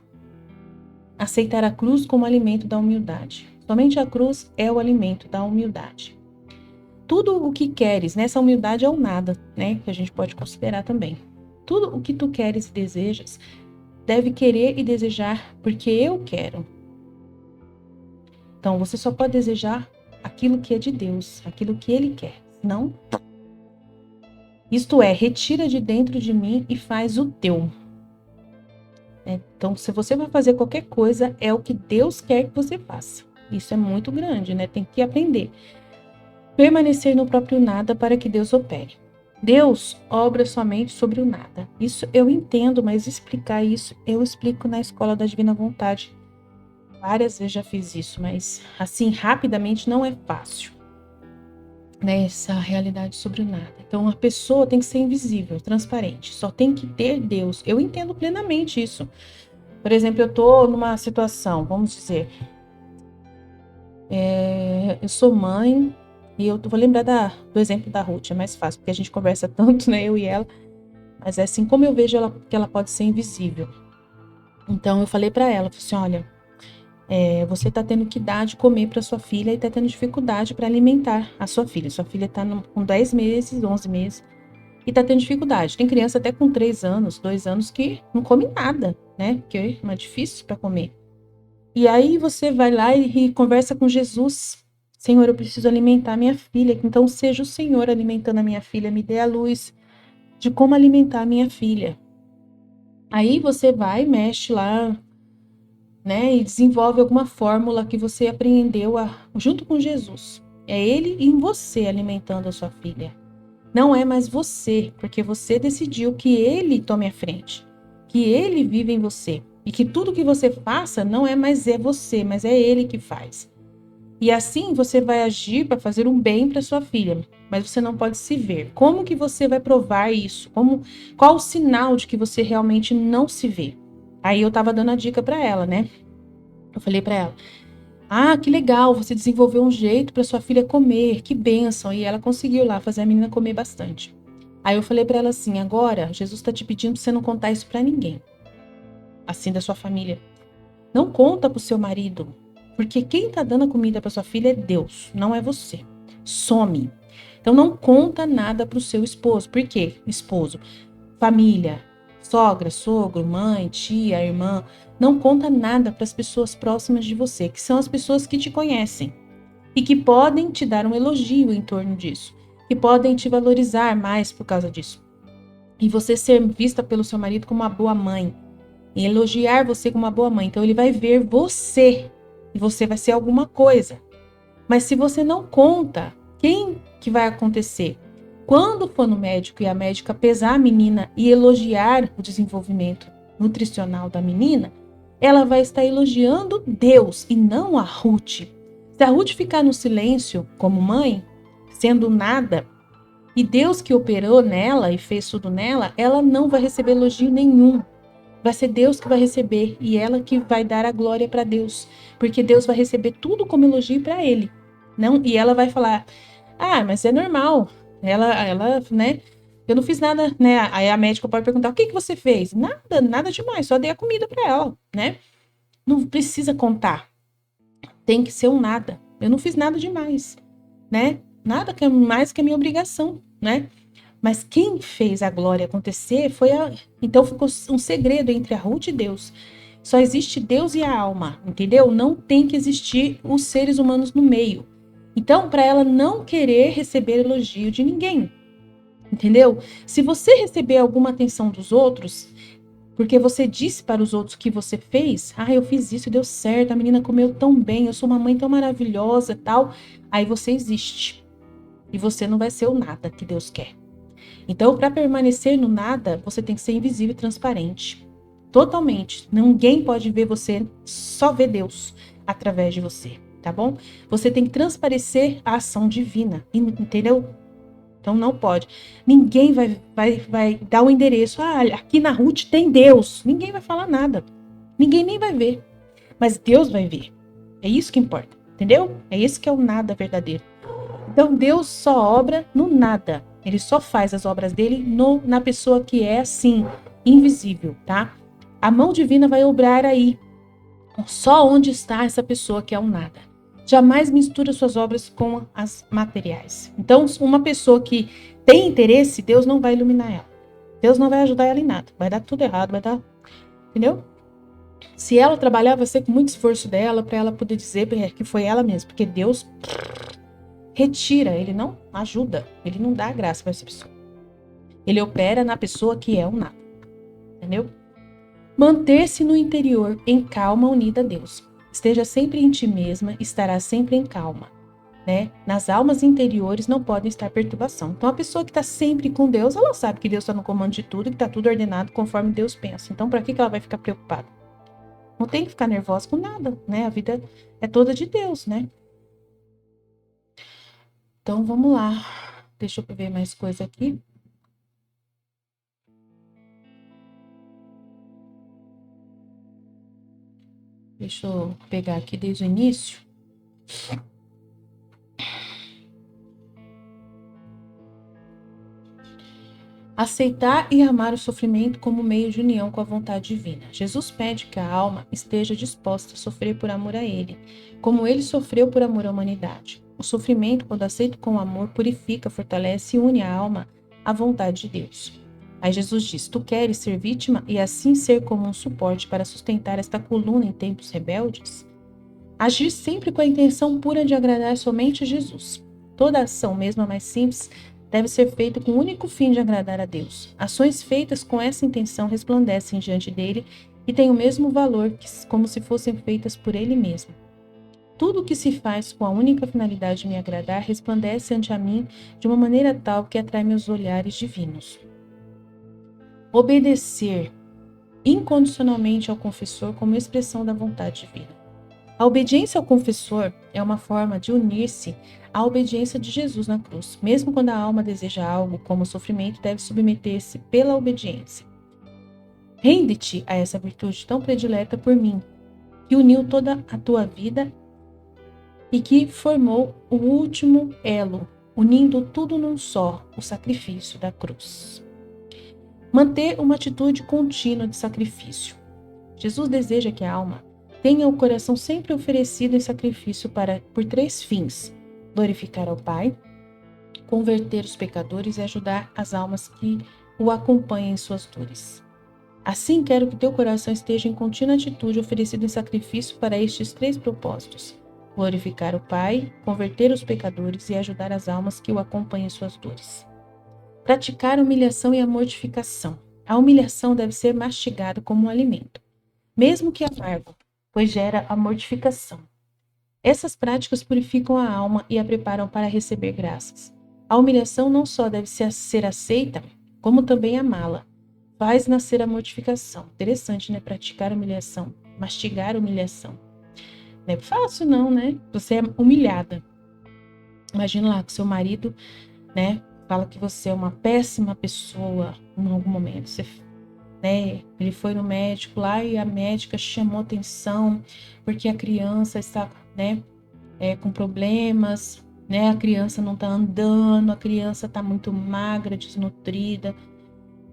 Aceitar a cruz como alimento da humildade. Somente a cruz é o alimento da humildade. Tudo o que queres, nessa humildade é o nada, né? Que a gente pode considerar também. Tudo o que tu queres e desejas, deve querer e desejar porque eu quero. Então, você só pode desejar aquilo que é de Deus, aquilo que Ele quer. Não. Isto é, retira de dentro de mim e faz o teu. Então, se você vai fazer qualquer coisa, é o que Deus quer que você faça. Isso é muito grande, né? Tem que aprender. Permanecer no próprio nada para que Deus opere. Deus obra somente sobre o nada. Isso eu entendo, mas explicar isso eu explico na Escola da Divina Vontade. Várias vezes já fiz isso, mas assim, rapidamente não é fácil. Né? Essa realidade sobre o nada. Então, a pessoa tem que ser invisível, transparente. Só tem que ter Deus. Eu entendo plenamente isso. Por exemplo, eu estou numa situação, vamos dizer, eu sou mãe e eu vou lembrar do exemplo da Ruth, é mais fácil, porque a gente conversa tanto, né, eu e ela, mas é assim como eu vejo ela, que ela pode ser invisível. Então, eu falei para ela, assim, olha, você está tendo que dar de comer para sua filha e está tendo dificuldade para alimentar a sua filha. Sua filha está com 10 meses, 11 meses e está tendo dificuldade. Tem criança até com 3 anos, 2 anos que não come nada, né? Porque é mais difícil para comer. E aí você vai lá e conversa com Jesus. Senhor, eu preciso alimentar minha filha. Então seja o Senhor alimentando a minha filha. Me dê a luz de como alimentar a minha filha. Aí você vai, mexe lá, né, e desenvolve alguma fórmula que você aprendeu junto com Jesus. É Ele em você alimentando a sua filha. Não é mais você, porque você decidiu que Ele tome a frente, que Ele vive em você e que tudo que você faça não é mais você, mas é Ele que faz. E assim você vai agir para fazer um bem para sua filha, mas você não pode se ver. Como que você vai provar isso? Qual o sinal de que você realmente não se vê? Aí eu tava dando a dica para ela, né? Eu falei para ela: "Ah, que legal, você desenvolveu um jeito para sua filha comer, que bênção". E ela conseguiu lá fazer a menina comer bastante. Aí eu falei para ela assim: "Agora, Jesus está te pedindo para você não contar isso para ninguém, assim da sua família. Não conta pro seu marido, porque quem tá dando a comida para sua filha é Deus, não é você. Some. Então não conta nada pro seu esposo. Por quê? Esposo, família, sogra, sogro, mãe, tia, irmã, não conta nada para as pessoas próximas de você, que são as pessoas que te conhecem e que podem te dar um elogio em torno disso, que podem te valorizar mais por causa disso. E você ser vista pelo seu marido como uma boa mãe, e elogiar você como uma boa mãe. Então ele vai ver você e você vai ser alguma coisa. Mas se você não conta, quem que vai acontecer? Quando for no médico e a médica pesar a menina e elogiar o desenvolvimento nutricional da menina, ela vai estar elogiando Deus e não a Ruth. Se a Ruth ficar no silêncio como mãe, sendo nada, e Deus que operou nela e fez tudo nela, ela não vai receber elogio nenhum. Vai ser Deus que vai receber e ela que vai dar a glória para Deus, porque Deus vai receber tudo como elogio para ele. Não, e ela vai falar: "Ah, mas é normal". Ela, né? Eu não fiz nada, né? Aí a médica pode perguntar: "O que que você fez?". Nada, nada demais, só dei a comida para ela, né? Não precisa contar. Tem que ser um nada. Eu não fiz nada demais, né? Nada que é mais que a minha obrigação, né? Mas quem fez a glória acontecer foi a. Então ficou um segredo entre a Ruth e Deus. Só existe Deus e a alma, entendeu? Não tem que existir os seres humanos no meio. Então, para ela não querer receber elogio de ninguém, entendeu? Se você receber alguma atenção dos outros, porque você disse para os outros que você fez, ah, eu fiz isso, deu certo, a menina comeu tão bem, eu sou uma mãe tão maravilhosa, tal, aí você existe. E você não vai ser o nada que Deus quer. Então, para permanecer no nada, você tem que ser invisível e transparente. Totalmente. Ninguém pode ver você, só vê Deus através de você, tá bom? Você tem que transparecer a ação divina, entendeu? Então não pode. Ninguém vai dar o endereço. Ah, aqui na Ruth tem Deus. Ninguém vai falar nada. Ninguém nem vai ver. Mas Deus vai ver. É isso que importa, entendeu? É esse que é o nada verdadeiro. Então Deus só obra no nada. Ele só faz as obras dele na pessoa que é assim, invisível, tá? A mão divina vai obrar aí, só onde está essa pessoa que é o nada. Jamais mistura suas obras com as materiais. Então, uma pessoa que tem interesse, Deus não vai iluminar ela. Deus não vai ajudar ela em nada. Vai dar tudo errado, vai dar. Entendeu? Se ela trabalhar, vai ser com muito esforço dela para ela poder dizer que foi ela mesma. Porque Deus retira, ele não ajuda, ele não dá graça para essa pessoa. Ele opera na pessoa que é o nada. Entendeu? Manter-se no interior em calma unida a Deus. Esteja sempre em ti mesma, estará sempre em calma. Né? Nas almas interiores não podem estar perturbação. Então a pessoa que está sempre com Deus, ela sabe que Deus está no comando de tudo, que está tudo ordenado conforme Deus pensa. Então para que ela vai ficar preocupada? Não tem que ficar nervosa com nada, né? A vida é toda de Deus, né? Então vamos lá. Deixa eu ver mais coisa aqui. Deixa eu pegar aqui desde o início. Aceitar e amar o sofrimento como meio de união com a vontade divina. Jesus pede que a alma esteja disposta a sofrer por amor a Ele, como Ele sofreu por amor à humanidade. O sofrimento, quando aceito com amor, purifica, fortalece e une a alma à vontade de Deus. Aí Jesus diz: tu queres ser vítima e assim ser como um suporte para sustentar esta coluna em tempos rebeldes? Agir sempre com a intenção pura de agradar somente a Jesus. Toda ação, mesmo a mais simples, deve ser feita com o único fim de agradar a Deus. Ações feitas com essa intenção resplandecem diante dele e têm o mesmo valor como se fossem feitas por ele mesmo. Tudo o que se faz com a única finalidade de me agradar resplandece ante a mim de uma maneira tal que atrai meus olhares divinos. Obedecer incondicionalmente ao confessor como expressão da vontade divina. A obediência ao confessor é uma forma de unir-se à obediência de Jesus na cruz. Mesmo quando a alma deseja algo, como o sofrimento, deve submeter-se pela obediência. Rende-te a essa virtude tão predileta por mim, que uniu toda a tua vida e que formou o último elo, unindo tudo num só, o sacrifício da cruz. Manter uma atitude contínua de sacrifício. Jesus deseja que a alma tenha o coração sempre oferecido em sacrifício por 3 fins: glorificar ao Pai, converter os pecadores e ajudar as almas que o acompanham em suas dores. Assim, quero que teu coração esteja em contínua atitude oferecido em sacrifício para estes 3 propósitos: glorificar o Pai, converter os pecadores e ajudar as almas que o acompanham em suas dores. Praticar a humilhação e a mortificação. A humilhação deve ser mastigada como um alimento, mesmo que amargo, pois gera a mortificação. Essas práticas purificam a alma e a preparam para receber graças. A humilhação não só deve ser aceita, como também amá-la. Faz nascer a mortificação. Interessante, né? Praticar a humilhação, mastigar a humilhação. Não é fácil não, né? Você é humilhada. Imagina lá que seu marido, né, fala que você é uma péssima pessoa em algum momento. Você, né, ele foi no médico lá e a médica chamou atenção porque a criança está, né, com problemas, né? A criança não está andando, a criança está muito magra, desnutrida.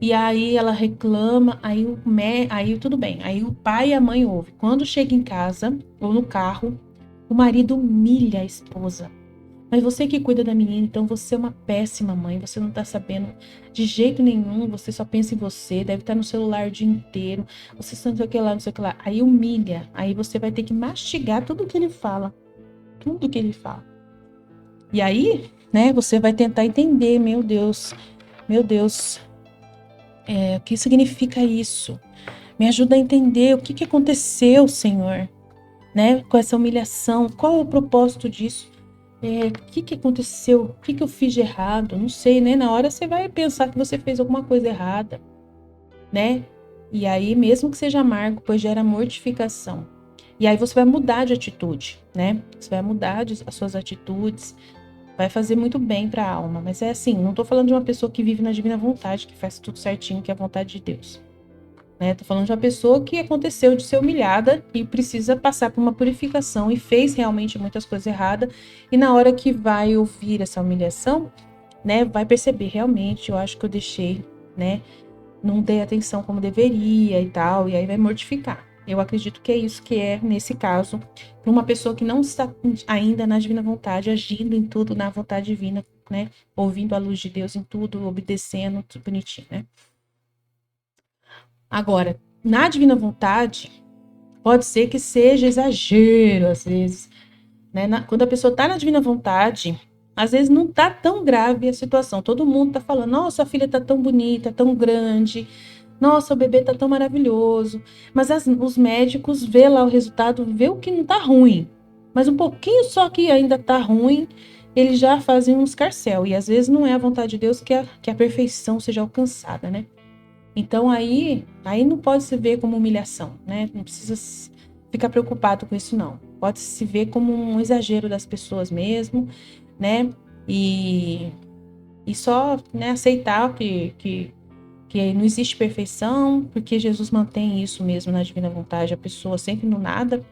E aí ela reclama, aí tudo bem. Aí o pai e a mãe ouvem. Quando chega em casa ou no carro, o marido humilha a esposa. Mas você que cuida da menina, então você é uma péssima mãe, você não tá sabendo de jeito nenhum, você só pensa em você, deve estar no celular o dia inteiro, você não sei o que lá, não sei o que lá. Aí humilha, aí você vai ter que mastigar tudo que ele fala, tudo que ele fala. E aí, né, você vai tentar entender, meu Deus, o que significa isso? Me ajuda a entender o que aconteceu, Senhor, né, com essa humilhação, qual é o propósito disso? O que aconteceu? O que eu fiz de errado? Não sei, né? Na hora você vai pensar que você fez alguma coisa errada, né? E aí, mesmo que seja amargo, pois gera mortificação. E aí você vai mudar de atitude, né? Você vai mudar as suas atitudes, vai fazer muito bem para a alma. Mas é assim, não tô falando de uma pessoa que vive na divina vontade, que faz tudo certinho, que é a vontade de Deus. Né? Tô falando de uma pessoa que aconteceu de ser humilhada e precisa passar por uma purificação e fez realmente muitas coisas erradas. E na hora que vai ouvir essa humilhação, né, vai perceber realmente, eu acho que eu deixei, né, não dei atenção como deveria e tal, e aí vai mortificar. Eu acredito que é isso que é, nesse caso, para uma pessoa que não está ainda na divina vontade, agindo em tudo na vontade divina, né, ouvindo a luz de Deus em tudo, obedecendo, tudo bonitinho, né. Agora, na divina vontade, pode ser que seja exagero, às vezes, né? Quando a pessoa está na divina vontade, às vezes não está tão grave a situação. Todo mundo está falando, nossa, a filha está tão bonita, tão grande, nossa, o bebê está tão maravilhoso. Mas os médicos vê lá o resultado, vê o que não está ruim. Mas um pouquinho só que ainda está ruim, eles já fazem um escarcéu. E às vezes não é a vontade de Deus que a perfeição seja alcançada, né? Então aí não pode se ver como humilhação, né? Não precisa ficar preocupado com isso não. Pode se ver como um exagero das pessoas mesmo, né? E só, né, aceitar que não existe perfeição, porque Jesus mantém isso mesmo na divina vontade, a pessoa sempre no nada.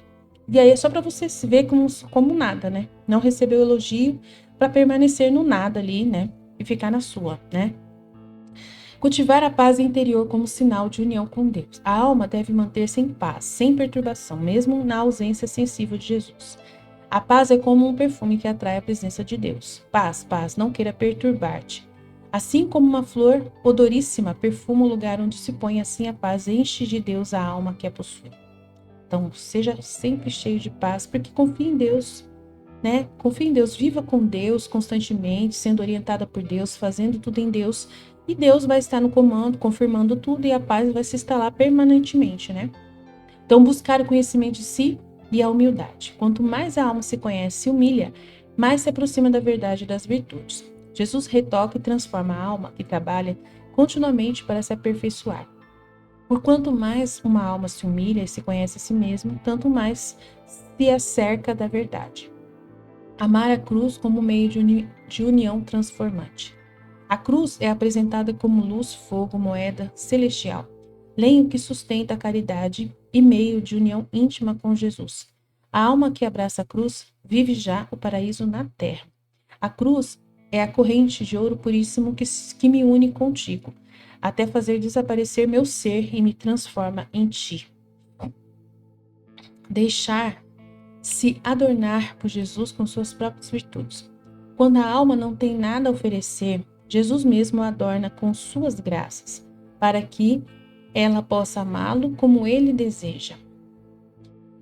E aí é só para você se ver como nada, né? Não receber o elogio para permanecer no nada ali, né? E ficar na sua, né? Cultivar a paz interior como sinal de união com Deus. A alma deve manter-se em paz, sem perturbação, mesmo na ausência sensível de Jesus. A paz é como um perfume que atrai a presença de Deus. Paz, paz, não queira perturbar-te. Assim como uma flor odoríssima perfuma o lugar onde se põe, assim a paz enche de Deus a alma que a possui. Então, seja sempre cheio de paz, porque confie em Deus, né? Confie em Deus, viva com Deus constantemente, sendo orientada por Deus, fazendo tudo em Deus, e Deus vai estar no comando, confirmando tudo, e a paz vai se instalar permanentemente, né? Então, buscar o conhecimento de si e a humildade. Quanto mais a alma se conhece e humilha, mais se aproxima da verdade e das virtudes. Jesus retoca e transforma a alma que trabalha continuamente para se aperfeiçoar. Por quanto mais uma alma se humilha e se conhece a si mesmo, tanto mais se acerca da verdade. Amar a cruz como meio de união transformante. A cruz é apresentada como luz, fogo, moeda celestial, lenho que sustenta a caridade e meio de união íntima com Jesus. A alma que abraça a cruz vive já o paraíso na terra. A cruz é a corrente de ouro puríssimo que me une contigo, até fazer desaparecer meu ser e me transforma em ti. Deixar-se adornar por Jesus com suas próprias virtudes. Quando a alma não tem nada a oferecer, Jesus mesmo a adorna com suas graças, para que ela possa amá-lo como ele deseja.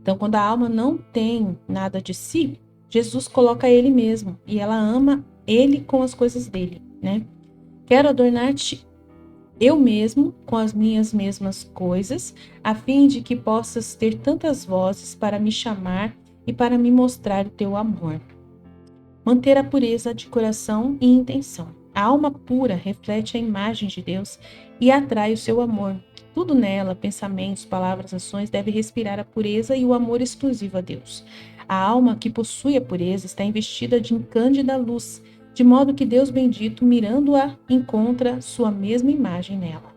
Então, quando a alma não tem nada de si, Jesus coloca ele mesmo e ela ama ele com as coisas dele, né? Quero adornar-te eu mesmo com as minhas mesmas coisas, a fim de que possas ter tantas vozes para me chamar e para me mostrar o teu amor. Manter a pureza de coração e intenção. A alma pura reflete a imagem de Deus e atrai o seu amor. Tudo nela, pensamentos, palavras, ações, deve respirar a pureza e o amor exclusivo a Deus. A alma que possui a pureza está investida de cândida luz, de modo que Deus bendito, mirando-a, encontra sua mesma imagem nela.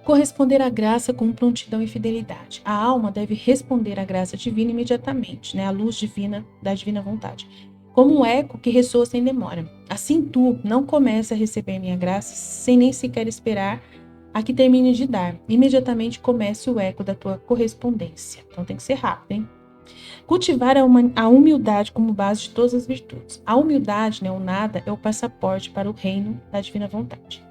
Corresponder à graça com prontidão e fidelidade. A alma deve responder à graça divina imediatamente, né? À luz divina da divina vontade, como um eco que ressoa sem demora. Assim tu não começa a receber minha graça sem nem sequer esperar a que termine de dar. Imediatamente comece o eco da tua correspondência. Então tem que ser rápido, hein? Cultivar a humildade como base de todas as virtudes. A humildade, né, o nada, é o passaporte para o reino da divina vontade.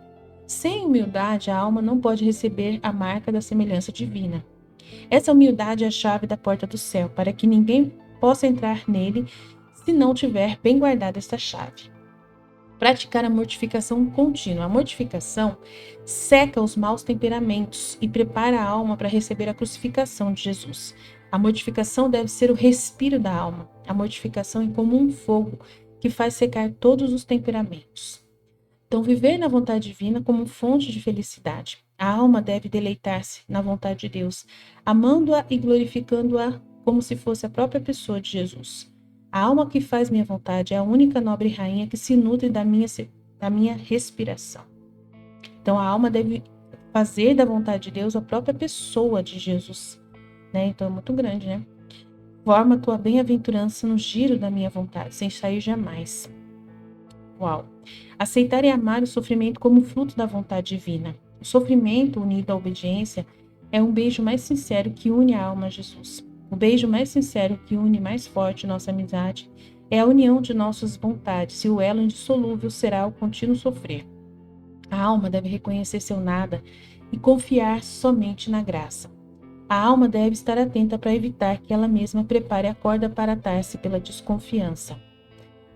Sem humildade, a alma não pode receber a marca da semelhança divina. Essa humildade é a chave da porta do céu, para que ninguém possa entrar nele se não tiver bem guardada esta chave. Praticar a mortificação contínua. A mortificação seca os maus temperamentos e prepara a alma para receber a crucificação de Jesus. A mortificação deve ser o respiro da alma. A mortificação é como um fogo que faz secar todos os temperamentos. Então, viver na vontade divina como fonte de felicidade. A alma deve deleitar-se na vontade de Deus, amando-a e glorificando-a como se fosse a própria pessoa de Jesus. A alma que faz minha vontade é a única nobre rainha que se nutre da minha respiração. Então, a alma deve fazer da vontade de Deus a própria pessoa de Jesus, né? Então, é muito grande, né? Forma tua bem-aventurança no giro da minha vontade, sem sair jamais. Uau! Aceitar e amar o sofrimento como fruto da vontade divina. O sofrimento unido à obediência é um beijo mais sincero que une a alma a Jesus. O beijo mais sincero que une mais forte nossa amizade é a união de nossas vontades, e o elo indissolúvel será o contínuo sofrer. A alma deve reconhecer seu nada e confiar somente na graça. A alma deve estar atenta para evitar que ela mesma prepare a corda para atar-se pela desconfiança.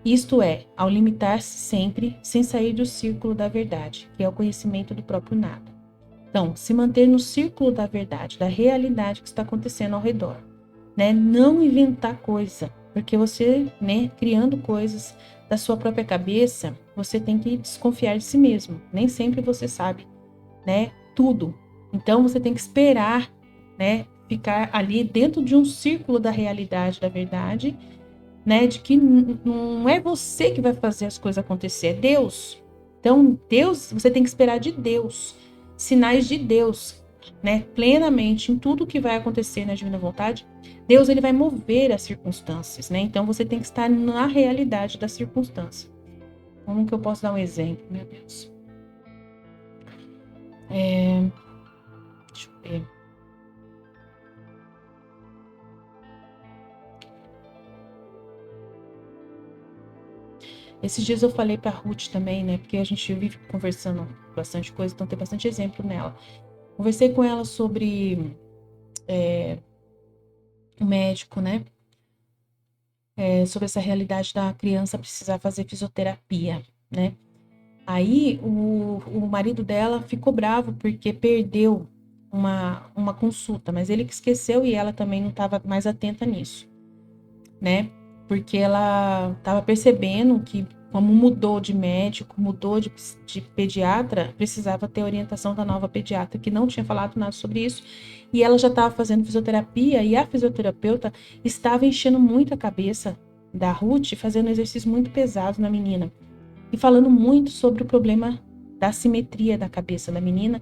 Isto é, ao limitar-se sempre, sem sair do círculo da verdade, que é o conhecimento do próprio nada. Então, se manter no círculo da verdade, da realidade que está acontecendo ao redor, né? Não inventar coisa, porque você, né, criando coisas da sua própria cabeça, você tem que desconfiar de si mesmo. Nem sempre você sabe, né, tudo. Então, você tem que esperar, né, ficar ali dentro de um círculo da realidade, da verdade, né, de que não é você que vai fazer as coisas acontecer, é Deus. Então, Deus, você tem que esperar de Deus, sinais de Deus, né, plenamente em tudo que vai acontecer na divina vontade. Deus, ele vai mover as circunstâncias, né? Então, você tem que estar na realidade da circunstância. Como que eu posso dar um exemplo, meu Deus? Deixa eu ver. Esses dias eu falei para Ruth também, né? Porque a gente vive conversando bastante coisa, então tem bastante exemplo nela. Conversei com ela sobre o médico, né? Sobre essa realidade da criança precisar fazer fisioterapia, né? Aí o marido dela ficou bravo porque perdeu uma consulta, mas ele que esqueceu e ela também não estava mais atenta nisso, né? Porque ela estava percebendo que como mudou de médico, mudou de pediatra, precisava ter orientação da nova pediatra, que não tinha falado nada sobre isso, e ela já estava fazendo fisioterapia, e a fisioterapeuta estava enchendo muito a cabeça da Ruth, fazendo exercícios muito pesados na menina, e falando muito sobre o problema da simetria da cabeça da menina,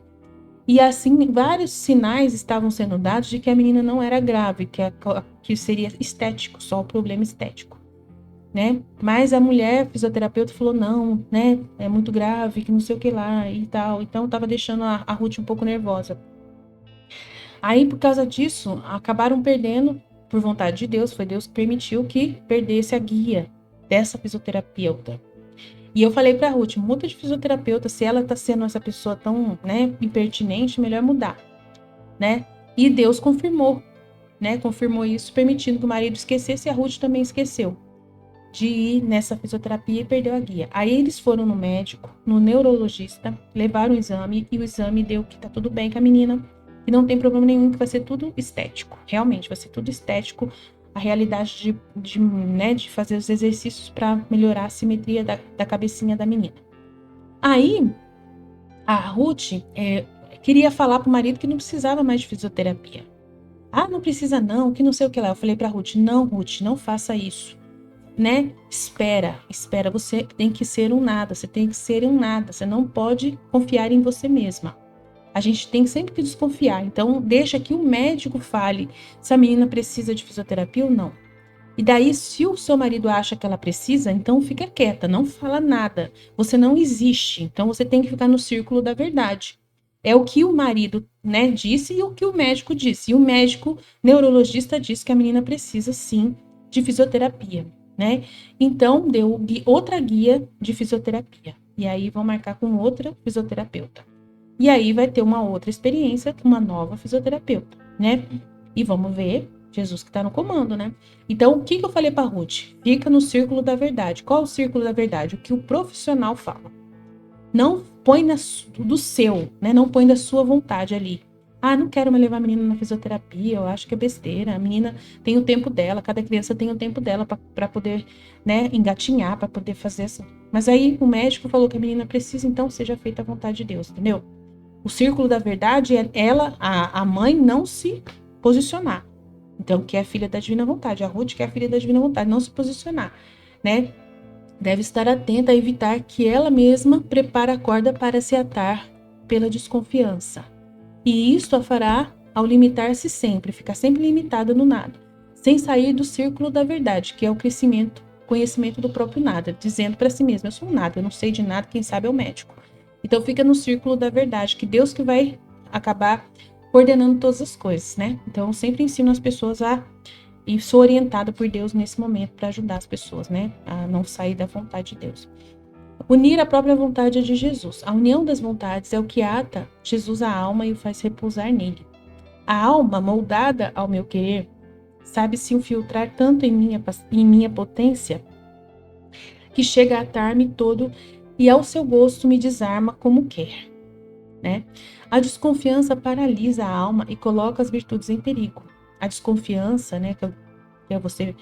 e assim, vários sinais estavam sendo dados de que a menina não era grave, que seria estético, só o problema estético, né? Mas a mulher fisioterapeuta falou, não, né? É muito grave, que não sei o que lá e tal. Então, estava deixando a Ruth um pouco nervosa. Aí, por causa disso, acabaram perdendo, por vontade de Deus, foi Deus que permitiu que perdesse a guia dessa fisioterapeuta. E eu falei pra Ruth, muda de fisioterapeuta, se ela tá sendo essa pessoa tão, né, impertinente, melhor mudar, né? E Deus confirmou, né? Confirmou isso, permitindo que o marido esquecesse, e a Ruth também esqueceu de ir nessa fisioterapia e perdeu a guia. Aí eles foram no médico, no neurologista, levaram o exame e o exame deu que tá tudo bem com a menina, e não tem problema nenhum, que vai ser tudo estético. Realmente, vai ser tudo estético. A realidade né, de fazer os exercícios para melhorar a simetria da cabecinha da menina. Aí, a Ruth queria falar pro marido que não precisava mais de fisioterapia. Ah, não precisa não, que não sei o que lá. Eu falei pra Ruth, não faça isso, né? Espera, você tem que ser um nada, você não pode confiar em você mesma. A gente tem sempre que desconfiar, então deixa que o médico fale se a menina precisa de fisioterapia ou não. E daí, se o seu marido acha que ela precisa, então fica quieta, não fala nada. Você não existe, então você tem que ficar no círculo da verdade. É o que o marido, né, disse e o que o médico disse. E o médico neurologista disse que a menina precisa sim de fisioterapia, né? Então deu outra guia de fisioterapia. E aí vão marcar com outra fisioterapeuta. E aí vai ter uma outra experiência com uma nova fisioterapeuta, né? E vamos ver Jesus que está no comando, né? Então, o que eu falei para Ruth? Fica no círculo da verdade. Qual é o círculo da verdade? O que o profissional fala. Não põe do seu, né? Não põe da sua vontade ali. Ah, não quero mais levar a menina na fisioterapia, eu acho que é besteira. A menina tem o tempo dela, cada criança tem o tempo dela para poder, né, engatinhar, para poder fazer isso. Mas aí o médico falou que a menina precisa, então seja feita a vontade de Deus, entendeu? O círculo da verdade é ela, a mãe, não se posicionar. Então, que é filha da divina vontade. A Ruth, que é filha da divina vontade, não se posicionar, né? Deve estar atenta a evitar que ela mesma prepare a corda para se atar pela desconfiança. E isto a fará ao limitar-se sempre, ficar sempre limitada no nada, sem sair do círculo da verdade, que é o conhecimento do próprio nada, dizendo para si mesma, eu sou um nada, eu não sei de nada, quem sabe é o médico. Então fica no círculo da verdade, que Deus que vai acabar coordenando todas as coisas, né? Então eu sempre ensino as pessoas e sou orientada por Deus nesse momento para ajudar as pessoas, né? A não sair da vontade de Deus. Unir a própria vontade de Jesus. A união das vontades é o que ata Jesus à alma e o faz repousar nele. A alma, moldada ao meu querer, sabe se infiltrar tanto em minha potência que chega a atar-me todo e ao seu gosto me desarma como quer, né? A desconfiança paralisa a alma e coloca as virtudes em perigo. A desconfiança, né, que é você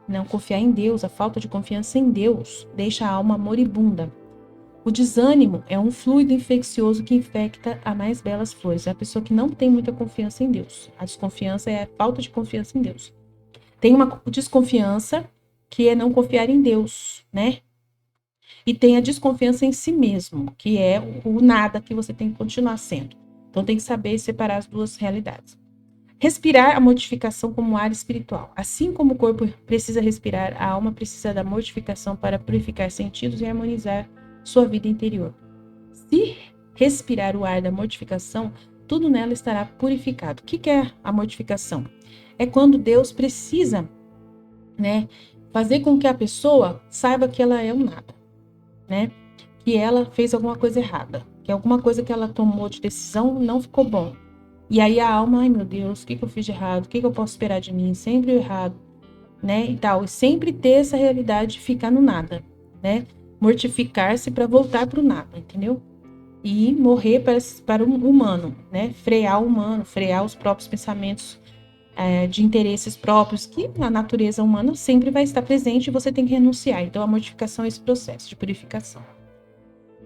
não confiar em Deus, a falta de confiança em Deus deixa a alma moribunda. O desânimo é um fluido infeccioso que infecta as mais belas flores. É a pessoa que não tem muita confiança em Deus. A desconfiança é a falta de confiança em Deus. Tem uma desconfiança que é não confiar em Deus, né? E tem a desconfiança em si mesmo, que é o nada que você tem que continuar sendo. Então tem que saber separar as duas realidades. Respirar a mortificação como ar espiritual. Assim como o corpo precisa respirar, a alma precisa da mortificação para purificar sentidos e harmonizar sua vida interior. Se respirar o ar da mortificação, tudo nela estará purificado. O que é a mortificação? É quando Deus precisa, né, fazer com que a pessoa saiba que ela é um nada, né? Que ela fez alguma coisa errada, que alguma coisa que ela tomou de decisão não ficou bom. E aí a alma, ai meu Deus, o que eu fiz de errado? O que eu posso esperar de mim? Sempre o errado, né? E tal. E sempre ter essa realidade de ficar no nada, né? Mortificar-se para voltar para o nada, entendeu? E morrer para o humano, né? Frear o humano, frear os próprios pensamentos de interesses próprios, que na natureza humana sempre vai estar presente e você tem que renunciar. Então, a mortificação é esse processo de purificação.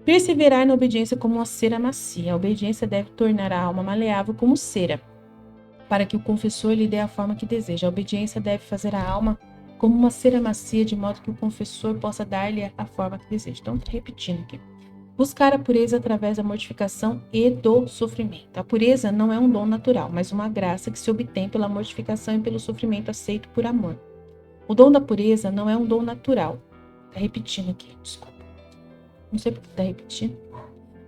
Perseverar na obediência como uma cera macia. A obediência deve tornar a alma maleável como cera, para que o confessor lhe dê a forma que deseja. A obediência deve fazer a alma como uma cera macia, de modo que o confessor possa dar-lhe a forma que deseja. Então, repetindo aqui. Buscar a pureza através da mortificação e do sofrimento. A pureza não é um dom natural, mas uma graça que se obtém pela mortificação e pelo sofrimento aceito por amor. O dom da pureza não é um dom natural. Tá repetindo aqui, desculpa. Não sei por que tá repetindo.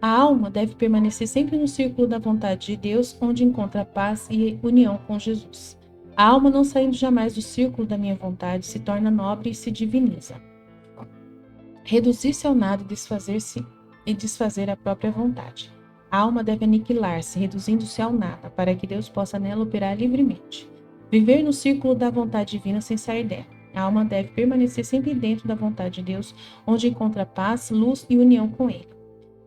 A alma deve permanecer sempre no círculo da vontade de Deus, onde encontra paz e união com Jesus. A alma, não saindo jamais do círculo da minha vontade, se torna nobre e se diviniza. Reduzir-se ao nada e desfazer a própria vontade. A alma deve aniquilar-se, reduzindo-se ao nada, para que Deus possa nela operar livremente. Viver no círculo da vontade divina sem sair dela. A alma deve permanecer sempre dentro da vontade de Deus, onde encontra paz, luz e união com Ele.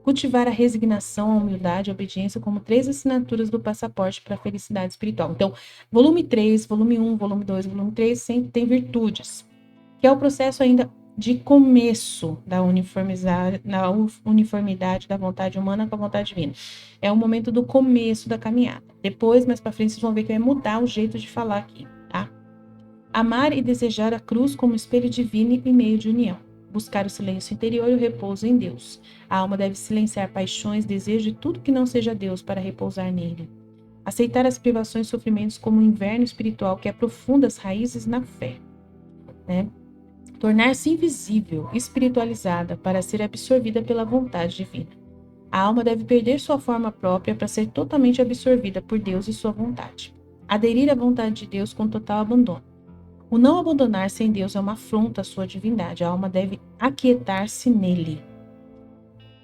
Cultivar a resignação, a humildade e a obediência como 3 assinaturas do passaporte para a felicidade espiritual. Então, volume 3, volume 1, volume 2, volume 3 sempre tem virtudes, que é o processo ainda de começo da uniformidade da vontade humana com a vontade divina. É o momento do começo da caminhada. Depois, mais para frente, vocês vão ver que vai mudar o jeito de falar aqui, tá? Amar e desejar a cruz como espelho divino e meio de união. Buscar o silêncio interior e o repouso em Deus. A alma deve silenciar paixões, desejos e tudo que não seja Deus para repousar nele. Aceitar as privações e sofrimentos como um inverno espiritual que aprofunda as raízes na fé, né? Tornar-se invisível, espiritualizada, para ser absorvida pela vontade divina. A alma deve perder sua forma própria para ser totalmente absorvida por Deus e sua vontade. Aderir à vontade de Deus com total abandono. O não abandonar-se em Deus é uma afronta à sua divindade. A alma deve aquietar-se nele.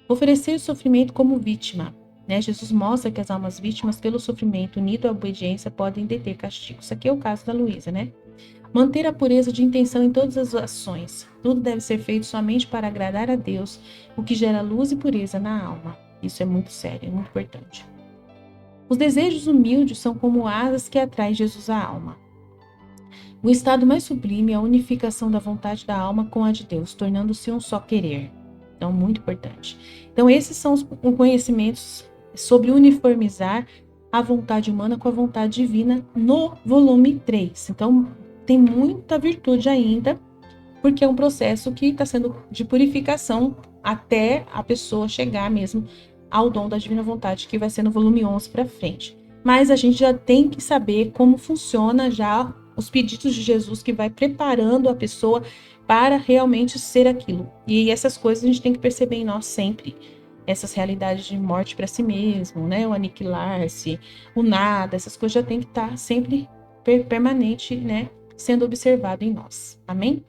Oferecer sofrimento como vítima. Jesus mostra que as almas vítimas pelo sofrimento unido à obediência podem deter castigo. Isso aqui é o caso da Luísa, né? Manter a pureza de intenção em todas as ações. Tudo deve ser feito somente para agradar a Deus, o que gera luz e pureza na alma. Isso é muito sério, é muito importante. Os desejos humildes são como asas que atraem Jesus à alma. O estado mais sublime é a unificação da vontade da alma com a de Deus, tornando-se um só querer. Então, muito importante. Então, esses são os conhecimentos sobre uniformizar a vontade humana com a vontade divina no volume 3. Então, tem muita virtude ainda, porque é um processo que está sendo de purificação até a pessoa chegar mesmo ao dom da divina vontade, que vai ser no volume 11 para frente. Mas a gente já tem que saber como funciona já os pedidos de Jesus, que vai preparando a pessoa para realmente ser aquilo. E essas coisas a gente tem que perceber em nós sempre. Essas realidades de morte para si mesmo, né? O aniquilar-se, o nada, essas coisas já tem que estar sempre permanente, né? Sendo observado em nós. Amém?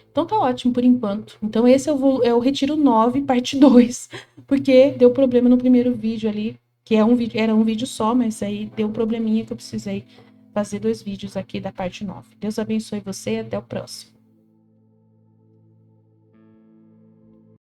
Então tá ótimo por enquanto. Então esse é o retiro 9, parte 2, porque deu problema no primeiro vídeo ali, que era um vídeo só, mas aí deu um probleminha que eu precisei fazer 2 vídeos aqui da parte 9. Deus abençoe você e até o próximo.